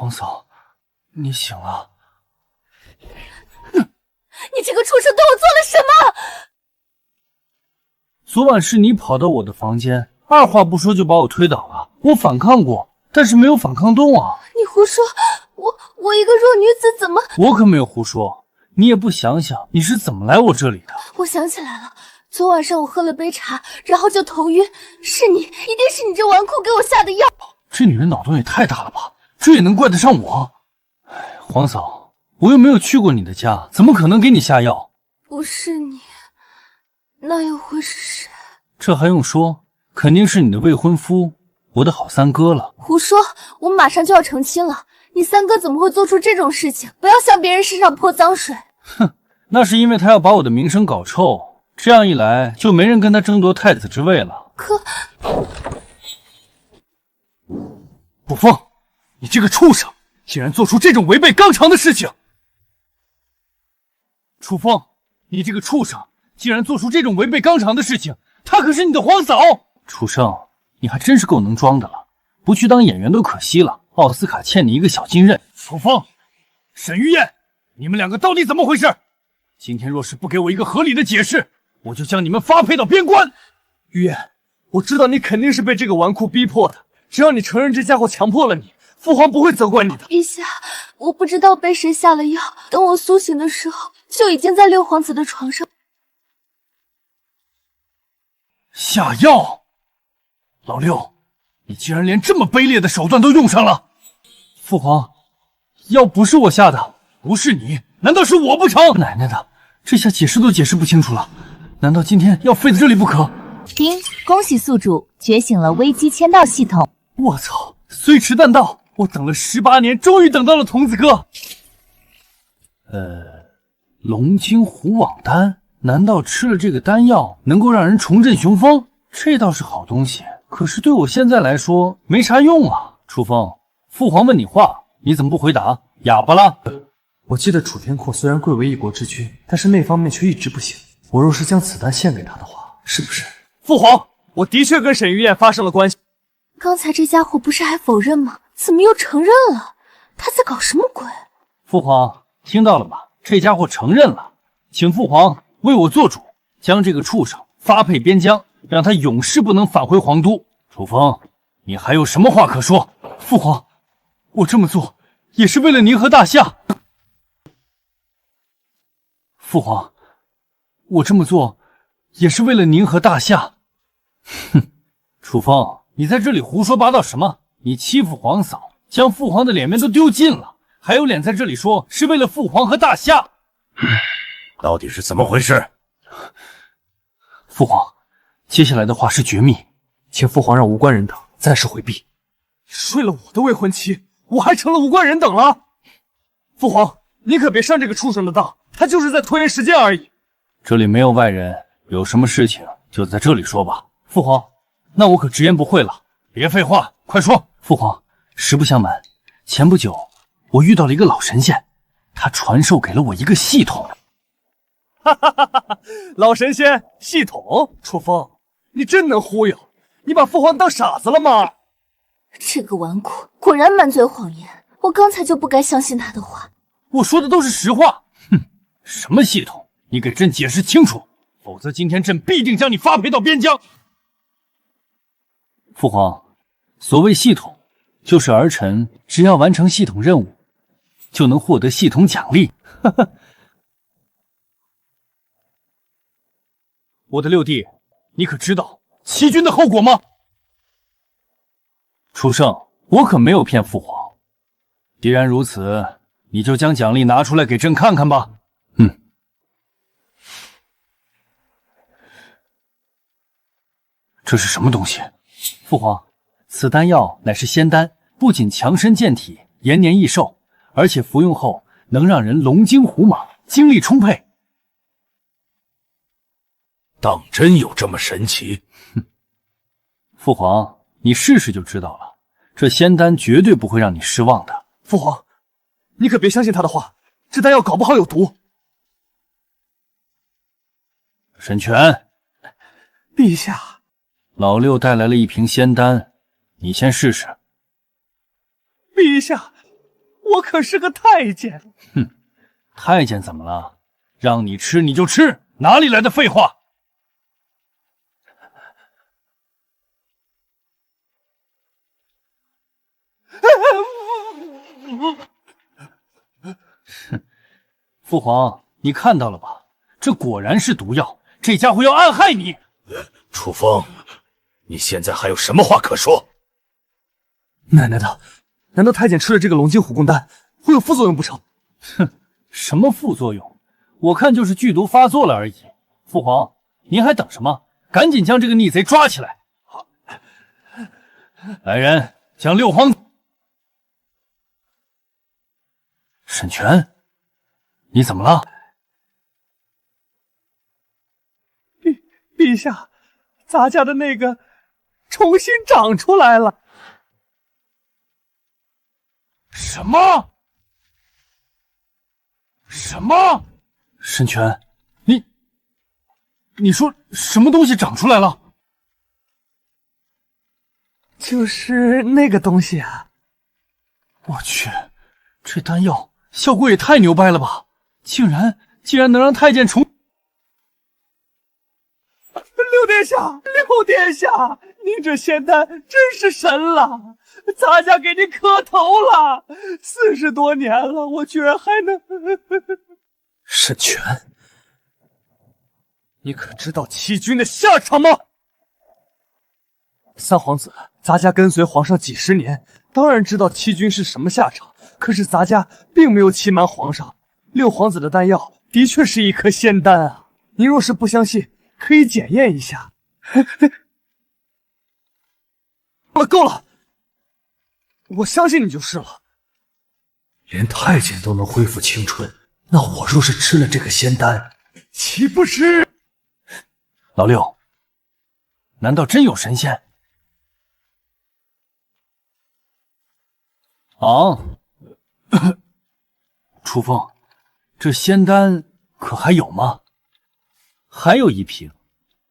皇嫂，你醒了。你这个畜生对我做了什么？昨晚是你跑到我的房间，二话不说就把我推倒了。我反抗过，但是没有反抗动啊。你胡说！我一个弱女子怎么……我可没有胡说，你也不想想你是怎么来我这里的。我想起来了，昨晚上我喝了杯茶，然后就头晕，是你，一定是你这纨绔给我下的药。这女人脑洞也太大了吧，这也能怪得上我？哎，皇嫂，我又没有去过你的家，怎么可能给你下药？不是你，那又会是谁？这还用说，肯定是你的未婚夫，我的好三哥了。胡说，我们马上就要成亲了，你三哥怎么会做出这种事情？不要向别人身上泼脏水。哼，那是因为他要把我的名声搞臭，这样一来就没人跟他争夺太子之位了。可卜凤，你这个畜生，竟然做出这种违背纲常的事情！楚风，你这个畜生，竟然做出这种违背纲常的事情！她可是你的皇嫂！楚生，你还真是够能装的了，不去当演员都可惜了。奥斯卡欠你一个小金人。楚风，沈玉燕，你们两个到底怎么回事？今天若是不给我一个合理的解释，我就将你们发配到边关。玉燕，我知道你肯定是被这个纨绔逼迫的，只要你承认这家伙强迫了你，父皇不会责怪你的。陛下，我不知道被谁下了药，等我苏醒的时候，就已经在六皇子的床上。下药？老六，你竟然连这么卑劣的手段都用上了！父皇，药不是我下的，不是你，难道是我不成？奶奶的，这下解释都解释不清楚了，难道今天要废在这里不可？丁，恭喜宿主觉醒了危机签到系统。我操，虽迟但到，我等了18年，终于等到了童子哥。龙精虎网丹，难道吃了这个丹药能够让人重振雄风？这倒是好东西，可是对我现在来说没啥用啊。楚风，父皇问你话，你怎么不回答？哑巴了？我记得楚天阔虽然贵为一国之君，但是那方面却一直不行。我若是将此丹献给他的话，是不是？父皇，我的确跟沈玉燕发生了关系。刚才这家伙不是还否认吗？怎么又承认了？他在搞什么鬼？父皇听到了吧？这家伙承认了，请父皇为我做主，将这个畜生发配边疆，让他永世不能返回皇都。楚风，你还有什么话可说？父皇，我这么做也是为了您和大夏。父皇，我这么做也是为了您和大夏。哼，楚风，你在这里胡说八道什么？你欺负皇嫂，将父皇的脸面都丢尽了，还有脸在这里说是为了父皇和大夏？到底是怎么回事？父皇，接下来的话是绝密，请父皇让无关人等暂时回避。睡了我的未婚妻，我还成了无关人等了？父皇，你可别上这个畜生的当，他就是在拖延时间而已。这里没有外人，有什么事情就在这里说吧。父皇，那我可直言不讳了。别废话，快说。父皇，实不相瞒，前不久我遇到了一个老神仙，他传授给了我一个系统。哈哈哈哈！老神仙系统，楚风，你真能忽悠！你把父皇当傻子了吗？这个纨绔果然满嘴谎言，我刚才就不该相信他的话。我说的都是实话。哼，什么系统？你给朕解释清楚，否则今天朕必定将你发配到边疆。父皇，所谓系统，就是儿臣只要完成系统任务，就能获得系统奖励。哈哈。我的六弟，你可知道欺君的后果吗？楚胜，我可没有骗父皇。既然如此，你就将奖励拿出来给朕看看吧。这是什么东西？父皇，此丹药乃是仙丹，不仅强身健体、延年益寿，而且服用后能让人龙精虎猛、精力充沛。当真有这么神奇？父皇，你试试就知道了。这仙丹绝对不会让你失望的。父皇，你可别相信他的话，这丹药搞不好有毒。沈泉，陛下，老六带来了一瓶仙丹，你先试试。陛下，我可是个太监。哼，太监怎么了？让你吃你就吃，哪里来的废话？哼，父皇，你看到了吧？这果然是毒药，这家伙要暗害你。楚风，你现在还有什么话可说？奶奶的，难道太监吃了这个龙筋虎棍丹会有副作用不成？哼，什么副作用？我看就是剧毒发作了而已。父皇，您还等什么？赶紧将这个逆贼抓起来！好，来人，将六皇。沈泉，你怎么了？陛下，咱家的那个重新长出来了。什么？什么？沈泉，你说什么东西长出来了？就是那个东西啊！我去，这丹药效果也太牛掰了吧！竟然能让太监重……六殿下，六殿下，您这仙丹真是神了！咱家给您磕头了，40多年了，我居然还能……沈泉，你可知道欺君的下场吗？三皇子，咱家跟随皇上几十年，当然知道欺君是什么下场。可是咱家并没有欺瞒皇上，六皇子的丹药的确是一颗仙丹啊！您若是不相信，可以检验一下。够了，我相信你就是了。连太监都能恢复青春，那我若是吃了这个仙丹，岂不是……老六，难道真有神仙？啊，楚风，这仙丹可还有吗？还有一瓶，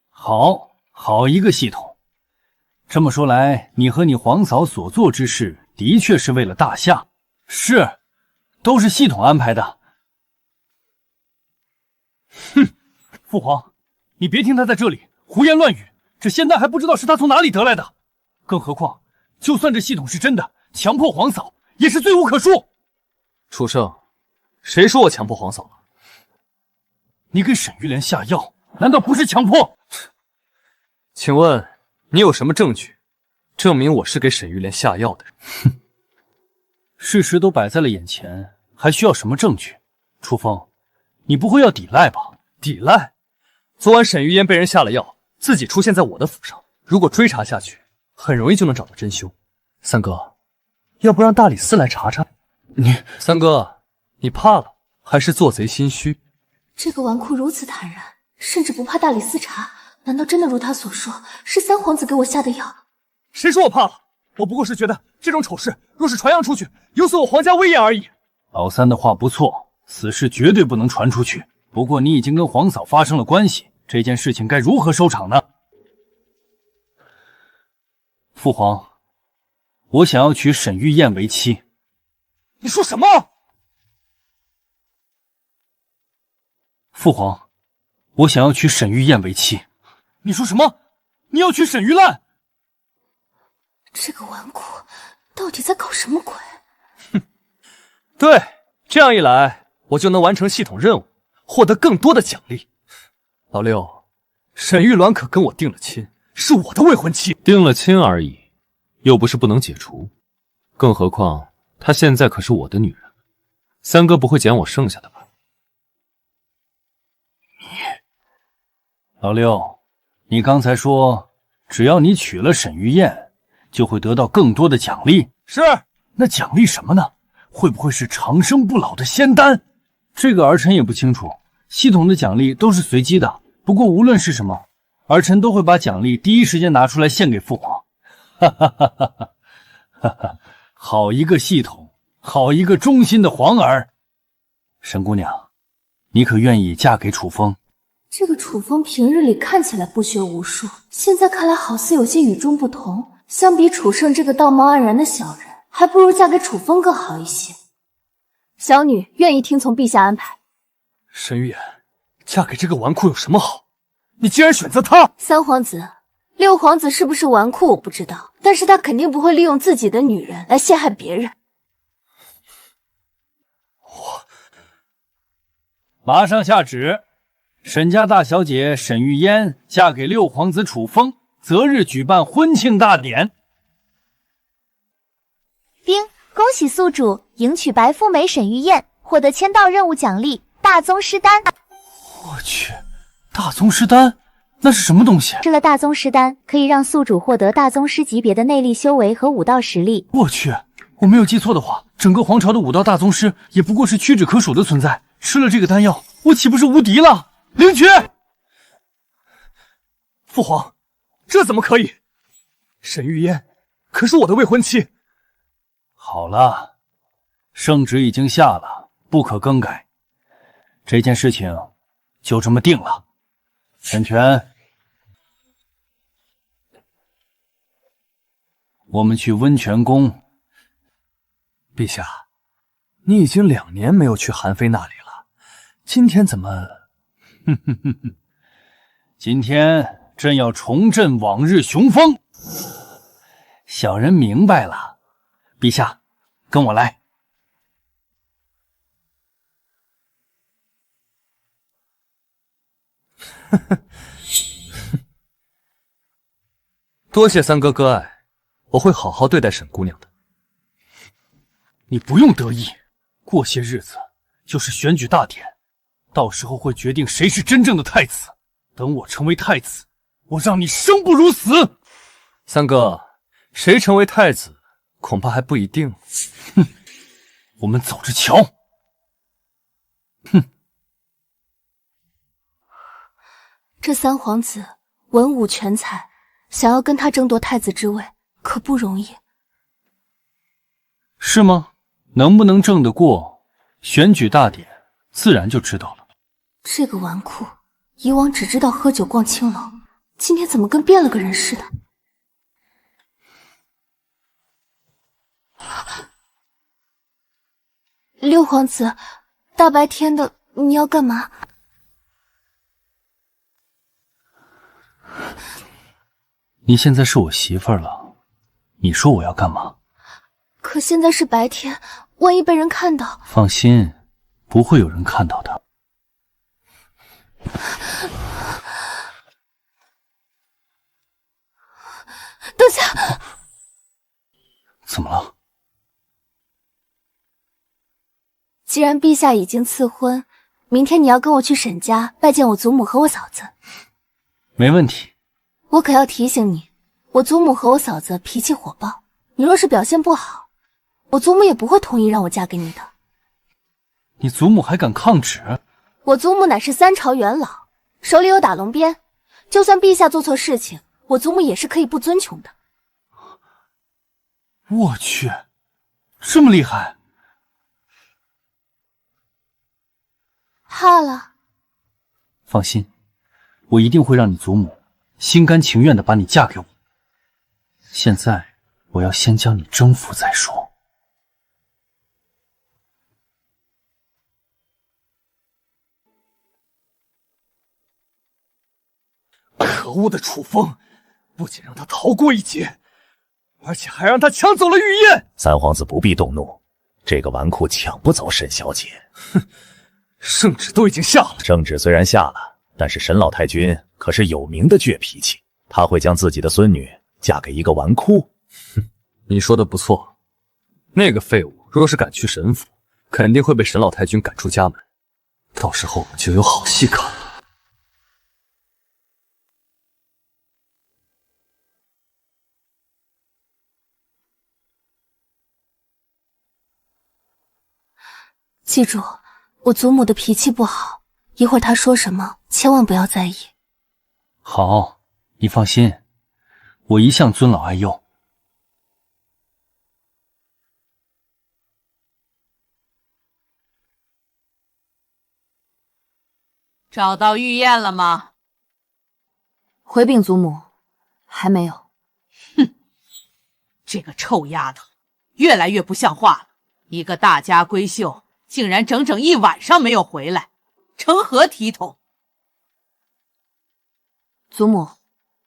好一个系统。这么说来，你和你皇嫂所做之事，的确是为了大夏。是，都是系统安排的。哼，父皇，你别听他在这里胡言乱语，这仙丹还不知道是他从哪里得来的。更何况，就算这系统是真的，强迫皇嫂也是罪无可恕。楚胜，谁说我强迫皇嫂了？你给沈玉莲下药，难道不是强迫？请问你有什么证据证明我是给沈玉莲下药的人？哼，事实都摆在了眼前，还需要什么证据？楚风，你不会要抵赖吧？抵赖？昨晚沈玉烟被人下了药，自己出现在我的府上，如果追查下去，很容易就能找到真凶。三哥，要不让大理寺来查查？三哥，你怕了，还是做贼心虚？这个纨绔如此坦然，甚至不怕大理寺查，难道真的如他所说，是三皇子给我下的药？谁说我怕了？我不过是觉得这种丑事若是传扬出去，有损我皇家威严而已。老三的话不错，此事绝对不能传出去。不过你已经跟皇嫂发生了关系，这件事情该如何收场呢？父皇，我想要娶沈玉燕为妻。你说什么？父皇，我想要娶沈玉燕为妻。你说什么？你要娶沈玉兰？这个纨绔到底在搞什么鬼？哼，对，这样一来，我就能完成系统任务，获得更多的奖励。老六，沈玉鸾可跟我定了亲，是我的未婚妻。定了亲而已，又不是不能解除。更何况她现在可是我的女人，三哥不会捡我剩下的吧？老六，你刚才说，只要你娶了沈玉燕，就会得到更多的奖励。是，那奖励什么呢？会不会是长生不老的仙丹？这个儿臣也不清楚。系统的奖励都是随机的，不过无论是什么，儿臣都会把奖励第一时间拿出来献给父皇。哈哈哈哈哈哈！好一个系统，好一个忠心的皇儿。沈姑娘，你可愿意嫁给楚风？这个楚风平日里看起来不学无术，现在看来好似有些与众不同。相比楚胜这个道貌岸然的小人，还不如嫁给楚风更好一些。小女愿意听从陛下安排。沈玉言，嫁给这个纨绔有什么好？你竟然选择他！三皇子，六皇子是不是纨绔我不知道，但是他肯定不会利用自己的女人来陷害别人。马上下旨，沈家大小姐沈玉嫣嫁给六皇子楚风，择日举办婚庆大典。丁，恭喜宿主迎娶白富美沈玉燕，获得签到任务奖励大宗师丹。我去，大宗师丹，那是什么东西？吃了大宗师丹，可以让宿主获得大宗师级别的内力修为和武道实力。我去，我没有记错的话，整个皇朝的武道大宗师也不过是屈指可数的存在。吃了这个丹药，我岂不是无敌了？领取！父皇，这怎么可以？沈玉嫣可是我的未婚妻。好了，圣旨已经下了，不可更改。这件事情就这么定了。沈泉，我们去温泉宫。陛下，你已经2年没有去韩非那里了，今天怎么？今天朕要重振往日雄风。小人明白了，陛下，跟我来。多谢三哥割爱，我会好好对待沈姑娘的。你不用得意，过些日子就是选举大典，到时候会决定谁是真正的太子。等我成为太子，我让你生不如死。三哥，谁成为太子，恐怕还不一定。哼，我们走着瞧。哼，这三皇子文武全才，想要跟他争夺太子之位，可不容易。是吗？能不能争得过选举大典，自然就知道了。这个纨绔，以往只知道喝酒逛青楼，今天怎么跟变了个人似的？六皇子，大白天的你要干嘛？你现在是我媳妇儿了，你说我要干嘛？可现在是白天，万一被人看到……放心，不会有人看到的。等下，怎么了？既然陛下已经赐婚，明天你要跟我去沈家拜见我祖母和我嫂子。没问题。我可要提醒你，我祖母和我嫂子脾气火爆，你若是表现不好，我祖母也不会同意让我嫁给你的。你祖母还敢抗旨？我祖母乃是3朝元老，手里有打龙鞭，就算陛下做错事情，我祖母也是可以不遵从的。我去，这么厉害！怕了？放心，我一定会让你祖母心甘情愿的把你嫁给我。现在我要先将你征服再说。可恶的楚风，不仅让他逃过一劫，而且还让他抢走了玉燕。三皇子不必动怒，这个纨绔抢不走沈小姐。哼，圣旨都已经下了。圣旨虽然下了，但是沈老太君可是有名的倔脾气，他会将自己的孙女嫁给一个纨绔？哼，你说的不错，那个废物若是敢去沈府，肯定会被沈老太君赶出家门，到时候我们就有好戏看了。记住，我祖母的脾气不好，一会儿她说什么，千万不要在意。好，你放心，我一向尊老爱幼。找到玉燕了吗？回禀祖母，还没有。哼，这个臭丫头，越来越不像话了。一个大家闺秀，竟然整整1晚上没有回来，成何体统？祖母，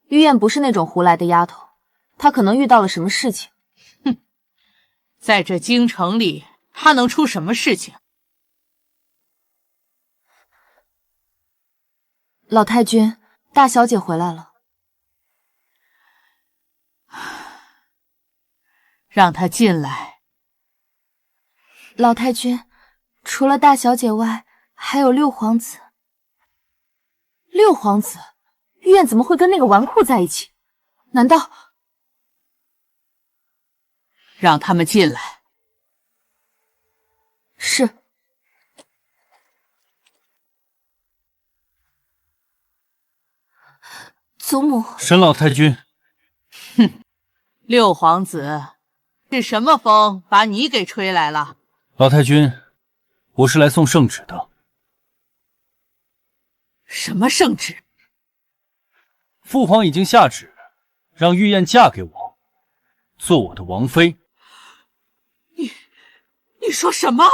玉燕不是那种胡来的丫头，她可能遇到了什么事情。哼，在这京城里，她能出什么事情？老太君，大小姐回来了。让她进来。老太君，除了大小姐外，还有六皇子。六皇子？玉燕怎么会跟那个纨绔在一起？难道……让他们进来。是。祖母。沈老太君。哼，六皇子，是什么风把你给吹来了？老太君，我是来送圣旨的。什么圣旨？父皇已经下旨，让玉燕嫁给我，做我的王妃。你说什么？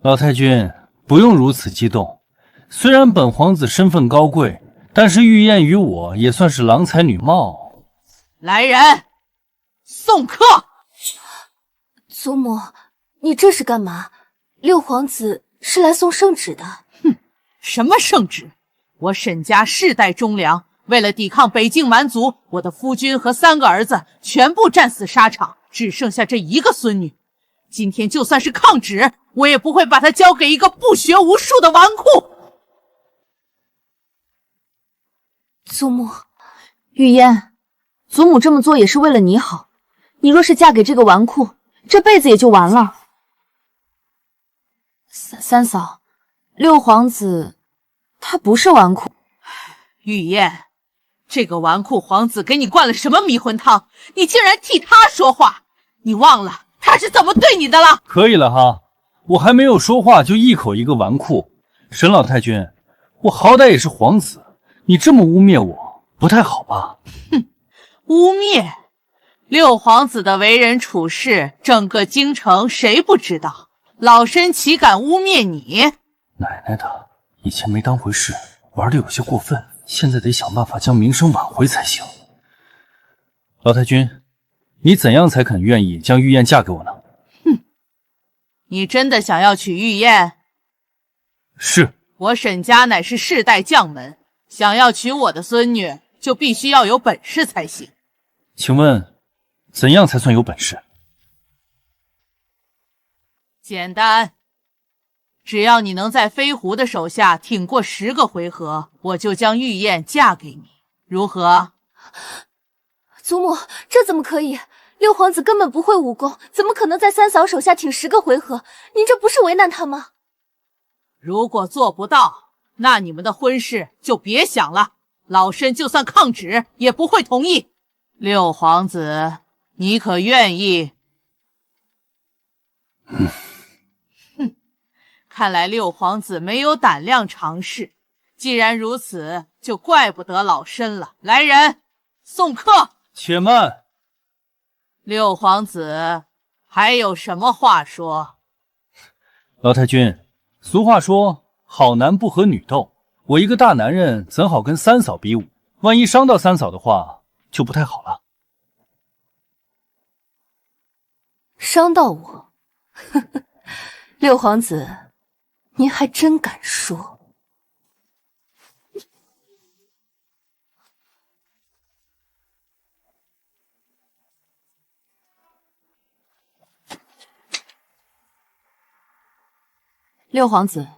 老太君，不用如此激动。虽然本皇子身份高贵，但是玉燕与我也算是郎才女貌。来人，送客！祖母，你这是干嘛？六皇子是来送圣旨的。哼，什么圣旨？我沈家世代忠良，为了抵抗北境蛮族，我的夫君和3个儿子全部战死沙场，只剩下这1个孙女。今天就算是抗旨，我也不会把她交给一个不学无术的纨绔。祖母，玉燕，祖母这么做也是为了你好。你若是嫁给这个纨绔，这辈子也就完了。三嫂，六皇子他不是纨绔。玉燕，这个纨绔皇子给你灌了什么迷魂汤？你竟然替他说话！你忘了他是怎么对你的了？可以了哈，我还没有说话就一口一个纨绔。沈老太君，我好歹也是皇子，你这么污蔑我，不太好吧？哼，污蔑！六皇子的为人处事，整个京城谁不知道？老身岂敢污蔑你？奶奶的，以前没当回事，玩的有些过分，现在得想办法将名声挽回才行。老太君，你怎样才肯愿意将玉燕嫁给我呢？哼，你真的想要娶玉燕？是。我沈家乃是世代将门，想要娶我的孙女，就必须要有本事才行。请问，怎样才算有本事？简单，只要你能在飞狐的手下挺过10个回合，我就将玉燕嫁给你，如何？祖母，这怎么可以？六皇子根本不会武功，怎么可能在三嫂手下挺10个回合？您这不是为难他吗？如果做不到，那你们的婚事就别想了。老身就算抗旨，也不会同意。六皇子，你可愿意？哼，看来六皇子没有胆量尝试。既然如此，就怪不得老身了。来人，送客。且慢，六皇子还有什么话说？老太君，俗话说好男不和女斗，我一个大男人怎好跟三嫂比武？万一伤到三嫂的话，就不太好了。伤到我？呵呵，六皇子，您还真敢说。六皇子，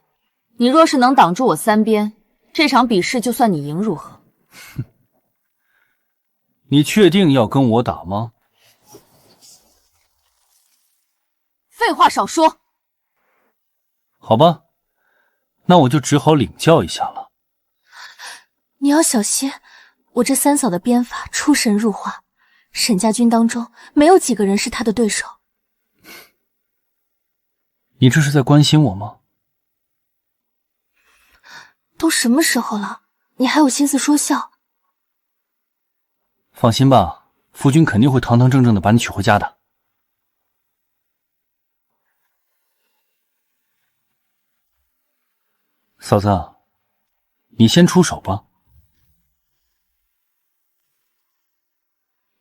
你若是能挡住我3鞭，这场比试就算你赢，如何？你确定要跟我打吗？废话少说。好吧，那我就只好领教一下了。你要小心，我这三嫂的鞭法出神入化，沈家军当中没有几个人是她的对手。你这是在关心我吗？都什么时候了，你还有心思说笑？放心吧，夫君肯定会堂堂正正的把你娶回家的。嫂子，你先出手吧。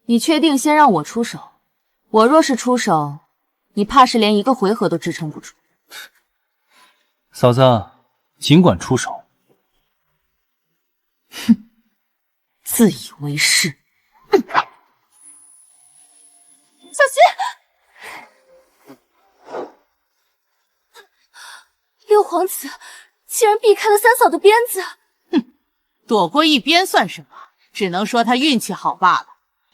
你确定先让我出手？我若是出手，你怕是连一个回合都支撑不住。嫂子，尽管出手。哼，自以为是。小心！六皇子竟然避开了三嫂的鞭子。哼，躲过一鞭算什么？只能说他运气好罢了。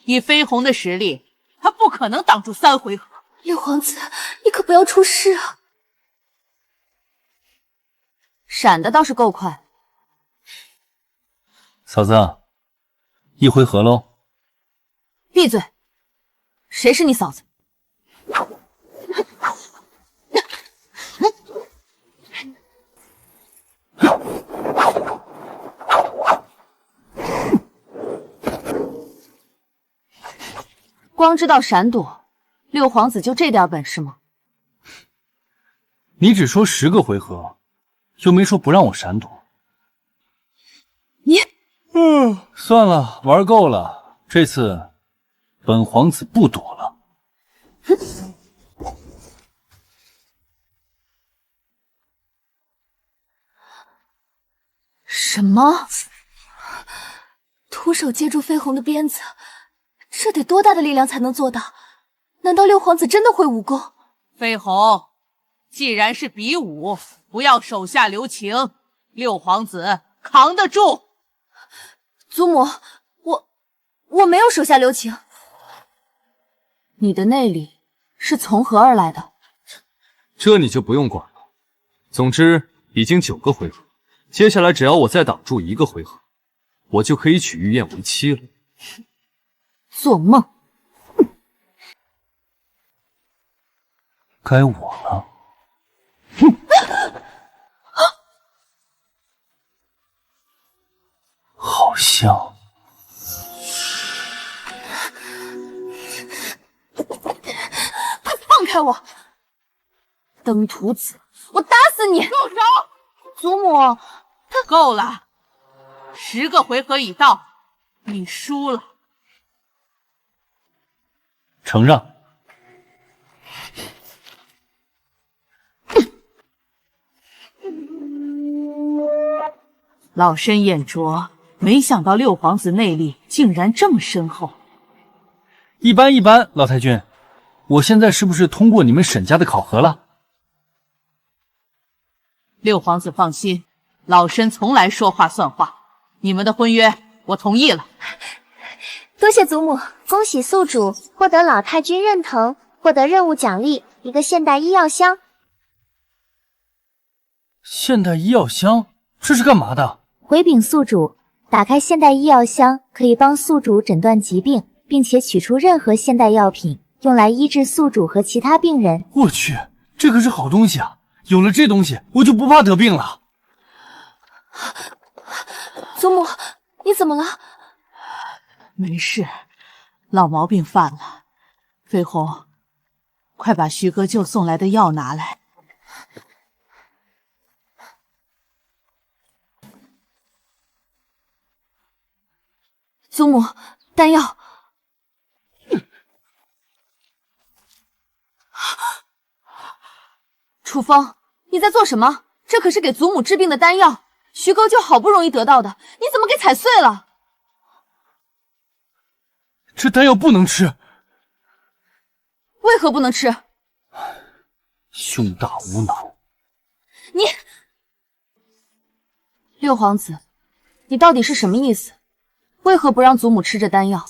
以飞鸿的实力，他不可能挡住3回合。六皇子，你可不要出事啊！闪的倒是够快。嫂子，一回合喽。闭嘴！谁是你嫂子？光知道闪躲，六皇子就这点本事吗？你只说10个回合，又没说不让我闪躲。你，算了，玩够了，这次本皇子不躲了。什么？徒手接住飞鸿的鞭子，这得多大的力量才能做到？难道六皇子真的会武功？飞鸿，既然是比武，不要手下留情。六皇子扛得住。祖母，我没有手下留情。你的内力是从何而来的？这你就不用管了。总之，已经9个回合，接下来只要我再挡住1个回合，我就可以娶玉燕为妻了。做梦！该我了。好像快放开我！登徒子，我打死你！住手！祖母，够了，10个回合已到，你输了。承让。老身眼拙，没想到六皇子内力竟然这么深厚。一般，老太君，我现在是不是通过你们沈家的考核了？六皇子放心，老身从来说话算话。你们的婚约我同意了。多谢祖母，恭喜宿主获得老太君认同，获得任务奖励1个现代医药箱。现代医药箱，这是干嘛的？回禀宿主，打开现代医药箱可以帮宿主诊断疾病，并且取出任何现代药品，用来医治宿主和其他病人。我去，这可是好东西啊！有了这东西，我就不怕得病了。祖母，你怎么了？没事，老毛病犯了。飞鸿，快把徐哥舅送来的药拿来。祖母，丹药。楚风，你在做什么？这可是给祖母治病的丹药，徐沟就好不容易得到的，你怎么给踩碎了？这丹药不能吃。为何不能吃？胸大无脑。你，六皇子，你到底是什么意思？为何不让祖母吃这丹药？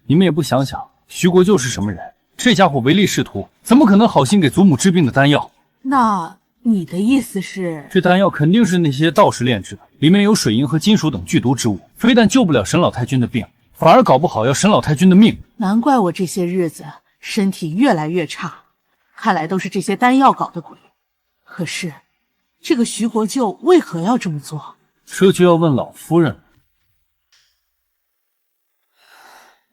你们也不想想，徐国舅是什么人？这家伙唯利是图，怎么可能好心给祖母治病的丹药？那你的意思是，这丹药肯定是那些道士炼制的，里面有水银和金属等剧毒之物，非但救不了沈老太君的病，反而搞不好要沈老太君的命。难怪我这些日子身体越来越差，看来都是这些丹药搞的鬼。可是，这个徐国舅为何要这么做？这就要问老夫人了。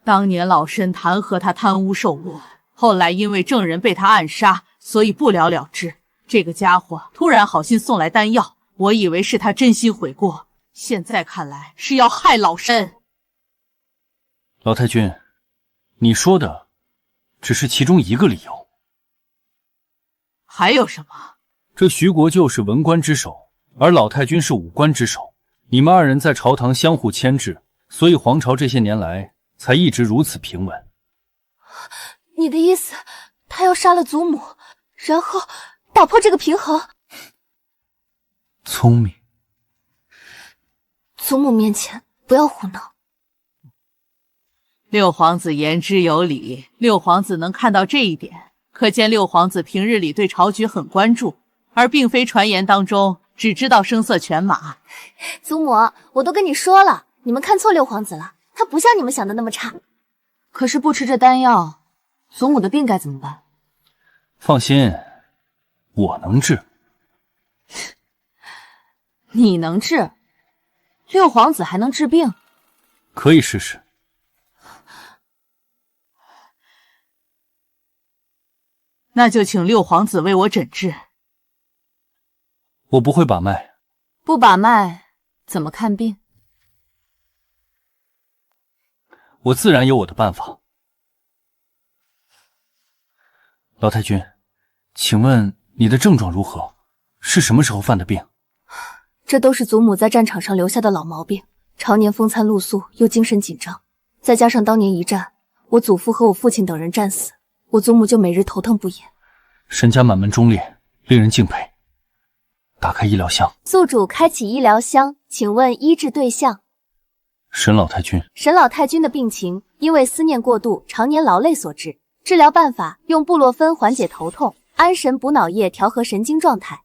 当年老身弹劾他贪污受贿，后来因为证人被他暗杀，所以不了了之。这个家伙突然好心送来丹药，我以为是他真心悔过，现在看来是要害老身。老太君，你说的只是其中一个理由。还有什么？这徐国就是文官之首，而老太君是武官之首，你们二人在朝堂相互牵制，所以皇朝这些年来才一直如此平稳。你的意思，他要杀了祖母，然后打破这个平衡？聪明。祖母面前不要胡闹。六皇子言之有理，六皇子能看到这一点，可见六皇子平日里对朝局很关注，而并非传言当中只知道声色犬马。祖母，我都跟你说了，你们看错六皇子了，他不像你们想的那么差。可是不吃这丹药，祖母的病该怎么办？放心，我能治。你能治？六皇子还能治病？可以试试。那就请六皇子为我诊治。我不会把脉。不把脉怎么看病？我自然有我的办法。老太君，请问你的症状如何？是什么时候犯的病？这都是祖母在战场上留下的老毛病，常年风餐露宿，又精神紧张，再加上当年一战，我祖父和我父亲等人战死，我祖母就每日头疼不已。沈家满门忠烈，令人敬佩。打开医疗箱。宿主开启医疗箱，请问医治对象。沈老太君。沈老太君的病情因为思念过度，常年劳累所致。治疗办法用布洛芬缓解头痛，安神补脑液调和神经状态。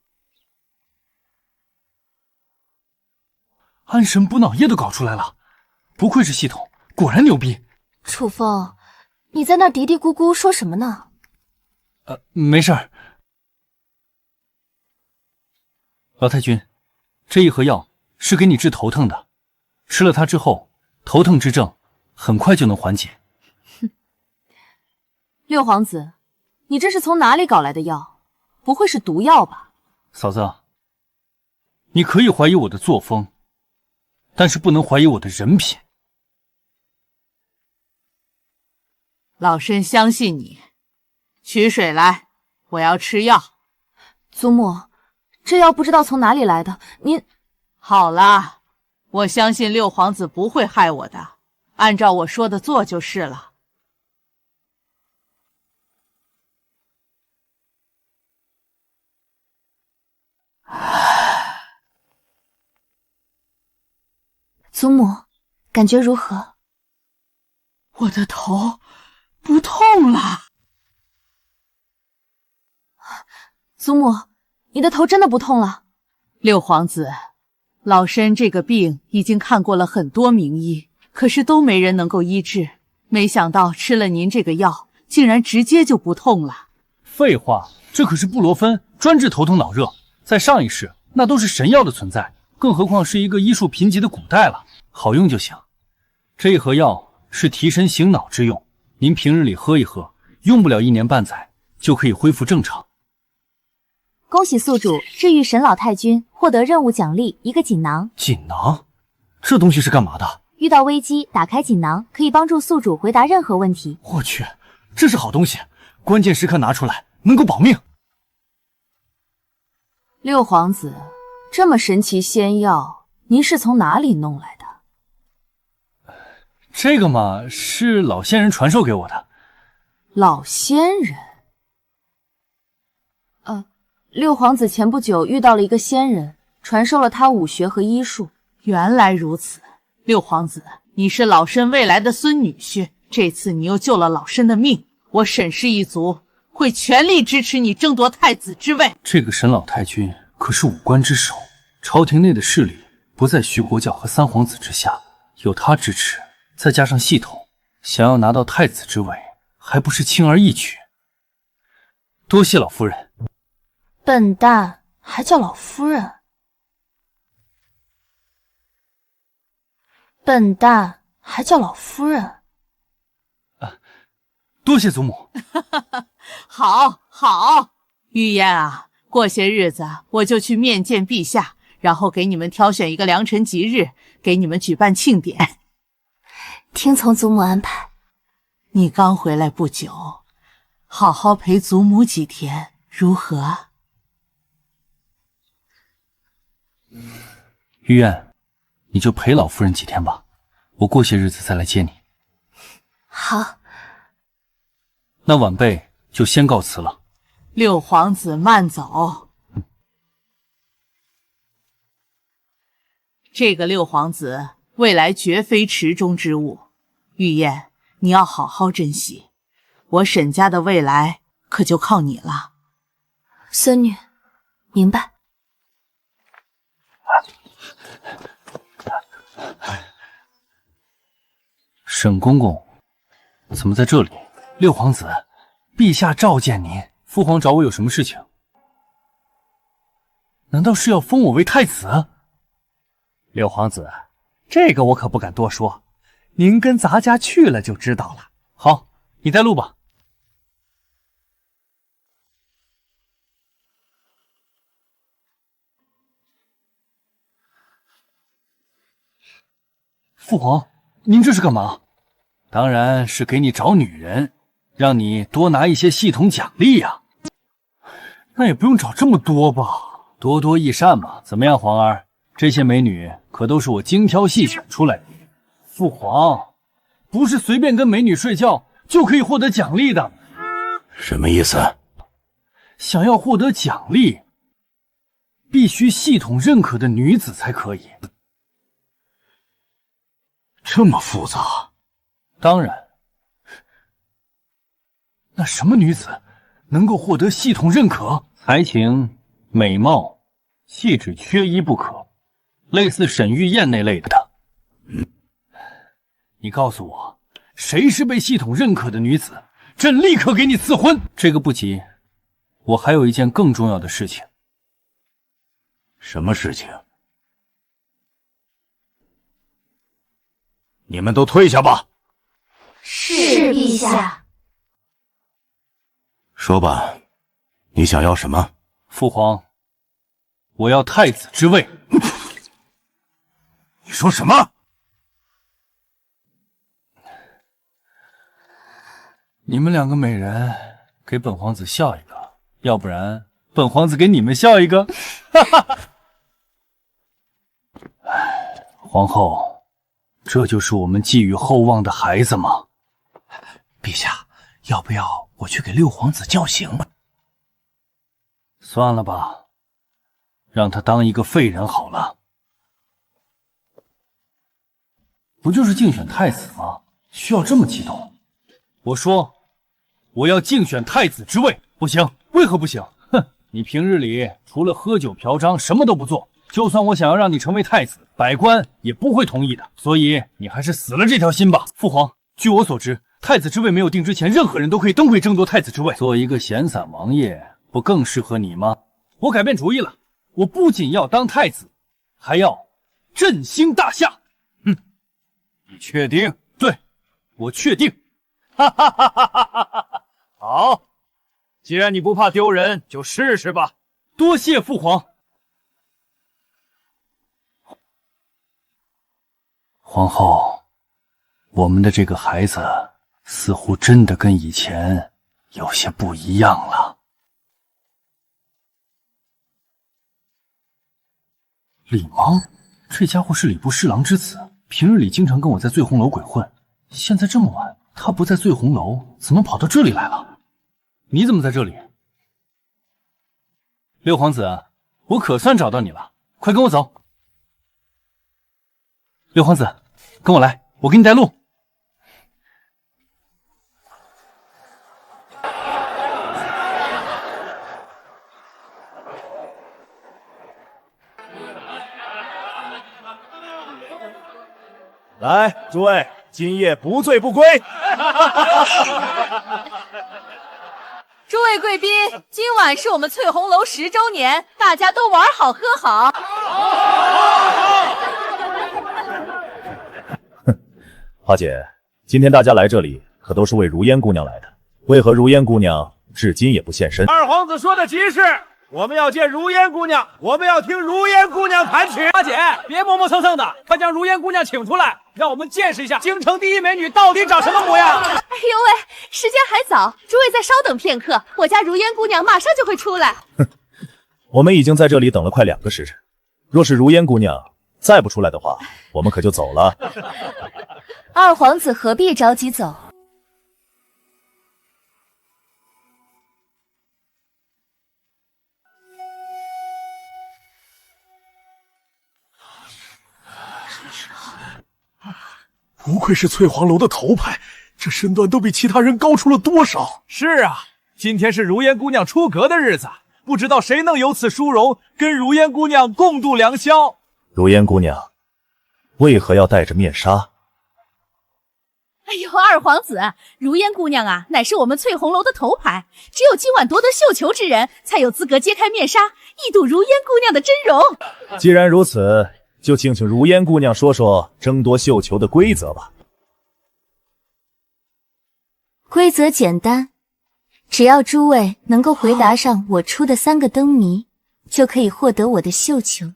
安神补脑液都搞出来了，不愧是系统，果然牛逼。楚风，你在那嘀嘀咕咕说什么呢？没事儿。老太君，这一盒药是给你治头疼的，吃了它之后，头疼之症很快就能缓解。六皇子，你这是从哪里搞来的药？不会是毒药吧？嫂子，你可以怀疑我的作风，但是不能怀疑我的人品。老身相信你。取水来，我要吃药。祖母，这药不知道从哪里来的，您……好了，我相信六皇子不会害我的，按照我说的做就是了。祖母，感觉如何？我的头不痛了。祖母，你的头真的不痛了？六皇子，老身这个病已经看过了很多名医，可是都没人能够医治。没想到吃了您这个药，竟然直接就不痛了。废话，这可是布洛芬，专治头疼脑热，在上一世那都是神药的存在，更何况是一个医术贫瘠的古代了。好用就行。这一盒药是提神醒脑之用，您平日里喝一喝，用不了1年半载就可以恢复正常。恭喜宿主治愈沈老太君，获得任务奖励一个锦囊。锦囊？这东西是干嘛的？遇到危机，打开锦囊，可以帮助宿主回答任何问题。我去，这是好东西，关键时刻拿出来能够保命。六皇子，这么神奇仙药，您是从哪里弄来的？这个嘛，是老仙人传授给我的。老仙人？六皇子前不久遇到了一个仙人，传授了他武学和医术。原来如此，六皇子，你是老身未来的孙女婿，这次你又救了老身的命，我沈氏一族会全力支持你争夺太子之位。这个沈老太君可是武官之首，朝廷内的势力不在徐国教和三皇子之下，有他支持，再加上系统，想要拿到太子之位，还不是轻而易举。多谢老夫人。笨蛋，还叫老夫人？笨蛋，还叫老夫人？多谢祖母。好，好，玉燕啊，过些日子我就去面见陛下，然后给你们挑选一个良辰吉日，给你们举办庆典。听从祖母安排。你刚回来不久，好好陪祖母几天，如何？玉燕，你就陪老夫人几天吧，我过些日子再来接你。好，那晚辈就先告辞了。六皇子慢走。这个六皇子未来绝非池中之物，玉燕，你要好好珍惜。我沈家的未来可就靠你了。孙女，明白。沈公公，怎么在这里？六皇子，陛下召见您。父皇找我有什么事情？难道是要封我为太子？六皇子，这个我可不敢多说，您跟咱家去了就知道了。好，你带路吧。父皇，您这是干嘛？当然是给你找女人，让你多拿一些系统奖励呀。那也不用找这么多吧，多多益善嘛。怎么样，皇儿？这些美女可都是我精挑细选出来的。父皇，不是随便跟美女睡觉就可以获得奖励的。什么意思？想要获得奖励，必须系统认可的女子才可以。这么复杂？当然。那什么女子能够获得系统认可？才情、美貌、气质缺一不可，类似沈玉燕那类的。你告诉我，谁是被系统认可的女子，朕立刻给你赐婚。这个不急，我还有一件更重要的事情。什么事情？你们都退下吧。是陛下。说吧，你想要什么？父皇，我要太子之位。你说什么？你们两个美人给本皇子笑一个，要不然本皇子给你们笑一个。皇后，这就是我们寄予厚望的孩子吗？陛下，要不要我去给六皇子叫醒？算了吧，让他当一个废人好了。不就是竞选太子吗？需要这么激动？我说，我要竞选太子之位。不行，为何不行？哼，你平日里除了喝酒嫖娼，什么都不做。就算我想要让你成为太子，百官也不会同意的。所以你还是死了这条心吧。父皇，据我所知，太子之位没有定之前，任何人都可以登位争夺太子之位。做一个闲散王爷，不更适合你吗？我改变主意了，我不仅要当太子，还要振兴大夏。你确定？对，我确定。哈哈哈哈哈哈！好，既然你不怕丢人，就试试吧。多谢父皇。皇后，我们的这个孩子似乎真的跟以前有些不一样了。李芒，这家伙是礼部侍郎之子，平日里经常跟我在醉红楼鬼混，现在这么晚，他不在醉红楼，怎么跑到这里来了？你怎么在这里？六皇子，我可算找到你了，快跟我走。六皇子，跟我来，我给你带路。来，诸位，今夜不醉不归。诸位贵宾，今晚是我们翠红楼10周年，大家都玩好喝好。花姐，今天大家来这里可都是为如烟姑娘来的，为何如烟姑娘至今也不现身？二皇子说的极是，我们要见如烟姑娘，我们要听如烟姑娘弹曲。大姐，别磨磨蹭蹭的，快将如烟姑娘请出来，让我们见识一下京城第一美女到底长什么模样。哎呦喂，时间还早，诸位再稍等片刻，我家如烟姑娘马上就会出来。我们已经在这里等了快2个时辰，若是如烟姑娘再不出来的话，我们可就走了。二皇子何必着急走？不愧是翠皇楼的头牌，这身段都比其他人高出了多少？是啊，今天是如烟姑娘出阁的日子，不知道谁能有此殊荣，跟如烟姑娘共度良宵。如烟姑娘为何要戴着面纱？哎呦，二皇子，如烟姑娘啊，乃是我们翠红楼的头牌，只有今晚夺得绣球之人，才有资格揭开面纱，一睹如烟姑娘的真容。既然如此，就请如烟姑娘说说争夺绣球的规则吧。规则简单，只要诸位能够回答上我出的3个灯谜，就可以获得我的绣球。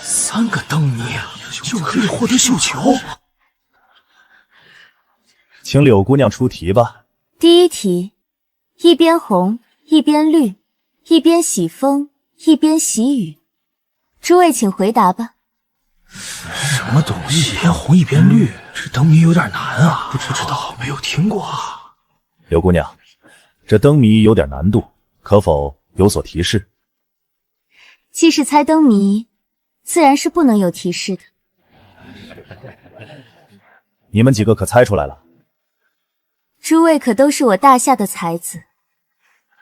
3个灯谜就可以获得绣球？请柳姑娘出题吧。第一题，一边红一边绿，一边喜风一边喜雨，诸位请回答吧。什么东西？一边红一边绿，这灯谜有点难啊，不知道，没有听过啊。柳姑娘，这灯谜有点难度，可否有所提示？既是猜灯谜，自然是不能有提示的。你们几个可猜出来了？诸位可都是我大夏的才子，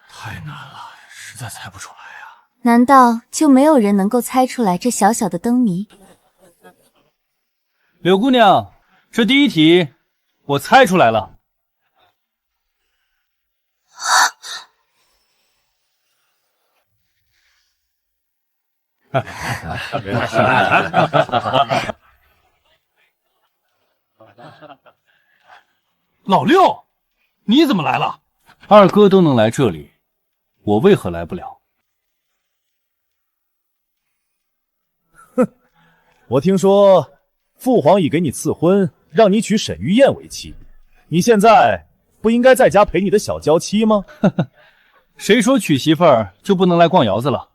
太难了，实在猜不出来啊。难道就没有人能够猜出来这小小的灯谜？柳姑娘，这第一题我猜出来了。老六，你怎么来了？二哥都能来这里，我为何来不了？哼，我听说父皇已给你赐婚，让你娶沈玉燕为妻，你现在不应该在家陪你的小娇妻吗？谁说娶媳妇儿就不能来逛窑子了？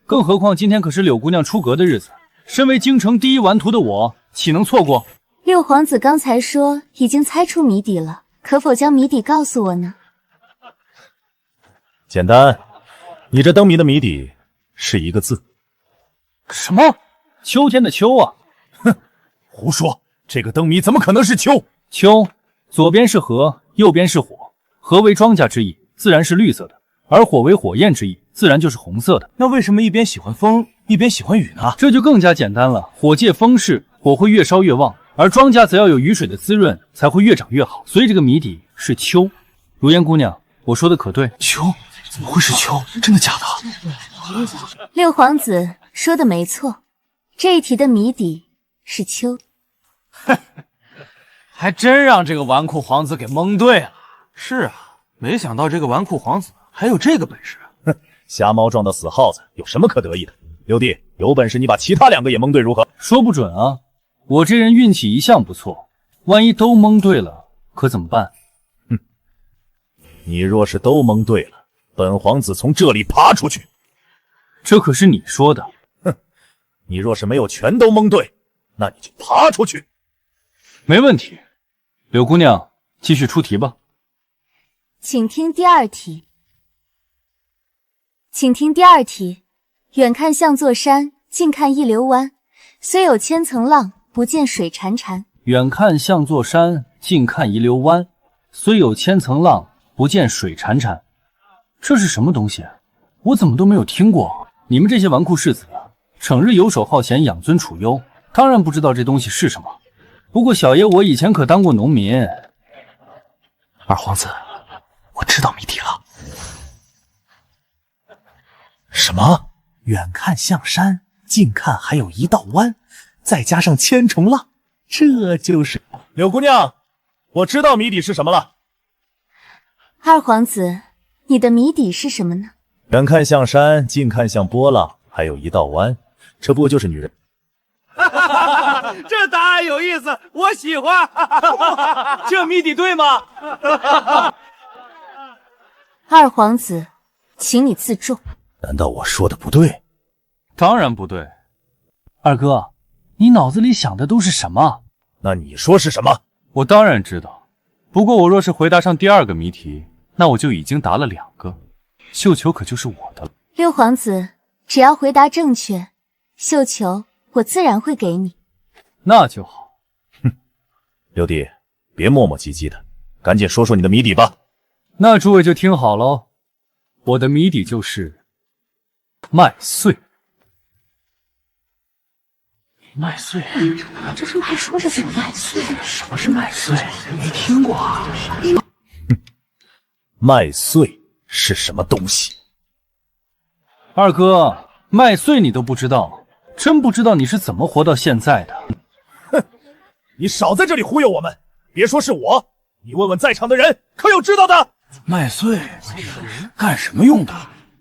更何况今天可是柳姑娘出阁的日子，身为京城第一顽徒的我，岂能错过？六皇子刚才说已经猜出谜底了，可否将谜底告诉我呢？简单，你这灯谜的谜底是一个字。什么？秋天的秋啊！哼，胡说！这个灯谜怎么可能是秋？秋，左边是河，右边是火，河为庄稼之意，自然是绿色的；而火为火焰之意，自然就是红色的。那为什么一边喜欢风，一边喜欢雨呢？这就更加简单了。火借风势，火会越烧越旺，而庄稼则要有雨水的滋润，才会越长越好。所以这个谜底是秋。如烟姑娘，我说的可对？秋？怎么会是秋？真的假的？六皇子说的没错，这一题的谜底是秋。还真让这个纨绔皇子给蒙对了。是啊，没想到这个纨绔皇子还有这个本事。哼，瞎猫撞到死耗子，有什么可得意的？六弟，有本事你把其他2个也蒙对如何？说不准啊，我这人运气一向不错，万一都蒙对了，可怎么办？哼，你若是都蒙对了，本皇子从这里爬出去。这可是你说的。哼，你若是没有全都蒙对，那你就爬出去。没问题。柳姑娘，继续出题吧。请听第2题。请听第2题。远看像座山，近看一流湾，虽有千层浪，不见水潺潺。远看像座山，近看一流湾，虽有千层浪，不见水潺潺。这是什么东西？我怎么都没有听过？你们这些纨绔世子，整日游手好闲，养尊处优，当然不知道这东西是什么。不过小爷我以前可当过农民。二皇子，我知道谜底了。什么？远看像山，近看还有一道湾，再加上千重浪，这就是柳姑娘，我知道谜底是什么了。二皇子，你的谜底是什么呢？远看像山，近看像波浪，还有一道弯，这不就是女人？这答案有意思，我喜欢。这谜底对吗？二皇子，请你自重。难道我说的不对？当然不对。二哥，你脑子里想的都是什么？那你说是什么？我当然知道，不过我若是回答上第2个谜题，那我就已经答了2个，绣球可就是我的了。六皇子，只要回答正确，绣球我自然会给你。那就好。哼，六弟，别磨磨唧唧的，赶紧说说你的谜底吧。那诸位就听好喽，我的谜底就是麦穗。麦穗，这是还说的是麦穗？什么是麦穗？没听过啊。麦穗是什么东西？二哥，麦穗你都不知道，真不知道你是怎么活到现在的。哼，你少在这里忽悠我们！别说是我，你问问在场的人，可有知道的？麦穗干什么用的？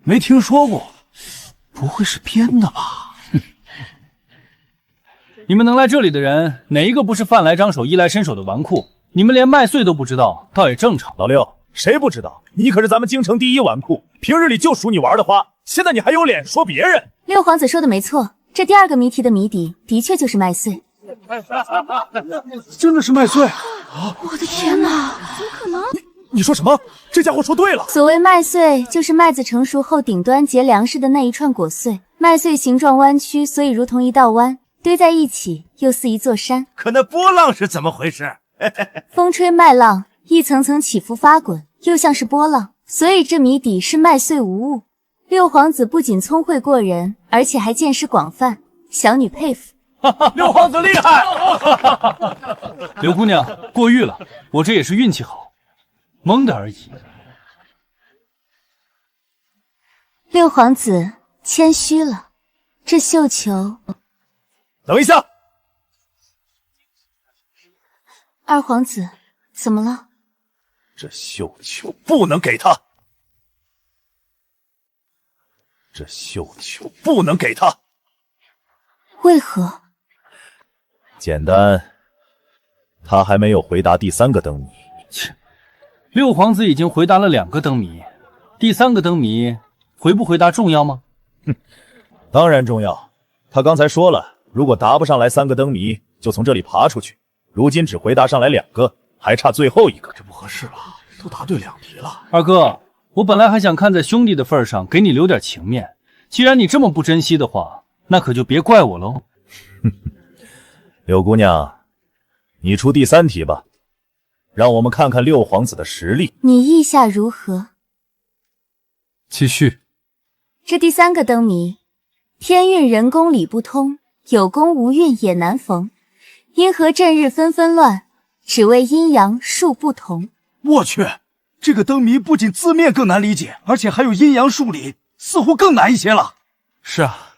没听说过，不会是编的吧？你们能来这里的人，哪一个不是饭来张手、衣来伸手的纨绔？你们连麦穗都不知道，倒也正常。老六，谁不知道？你可是咱们京城第一纨绔，平日里就数你玩的花，现在你还有脸说别人？六皇子说的没错，这第2个谜题的谜底的确就是麦穗。真的是麦穗！我的天哪，怎么可能？你说什么？这家伙说对了。所谓麦穗，就是麦子成熟后顶端结粮食的那一串果穗。麦穗形状弯曲，所以如同一道弯，堆在一起又似一座山。可那波浪是怎么回事？风吹麦浪，一层层起伏发滚，又像是波浪，所以这谜底是麦穗无误。六皇子不仅聪慧过人，而且还见识广泛，小女佩服。六皇子厉害！刘姑娘过誉了，我这也是运气好，蒙的而已。六皇子谦虚了，这绣球……等一下，二皇子怎么了？这绣球不能给他，这绣球不能给他。为何？简单，他还没有回答第3个灯谜。切，六皇子已经回答了2个灯谜，第3个灯谜回不回答重要吗？哼，当然重要。他刚才说了，如果答不上来3个灯谜，就从这里爬出去。如今只回答上来2个，还差最后1个，这不合适吧？都答对2题了。二哥，我本来还想看在兄弟的份上给你留点情面，既然你这么不珍惜的话，那可就别怪我喽。柳姑娘，你出第3题吧，让我们看看六皇子的实力。你意下如何？继续。这第3个灯谜，天运人工理不通，有功无运也难逢。因何正日纷纷乱，只为阴阳数不同。我去，这个灯谜不仅字面更难理解，而且还有阴阳数理，似乎更难一些了。是啊，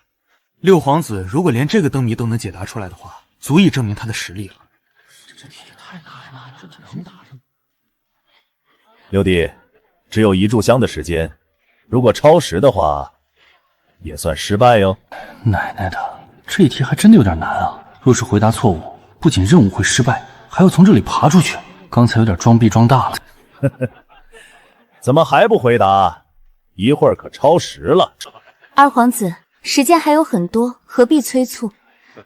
六皇子如果连这个灯谜都能解答出来的话，足以证明他的实力了。这题太难了，这能答上？六弟，只有1炷香的时间，如果超时的话，也算失败哟。奶奶的，这一题还真的有点难啊！若是回答错误，不仅任务会失败，还要从这里爬出去。刚才有点装逼装大了。怎么还不回答？一会儿可超时了。二皇子，时间还有很多，何必催促？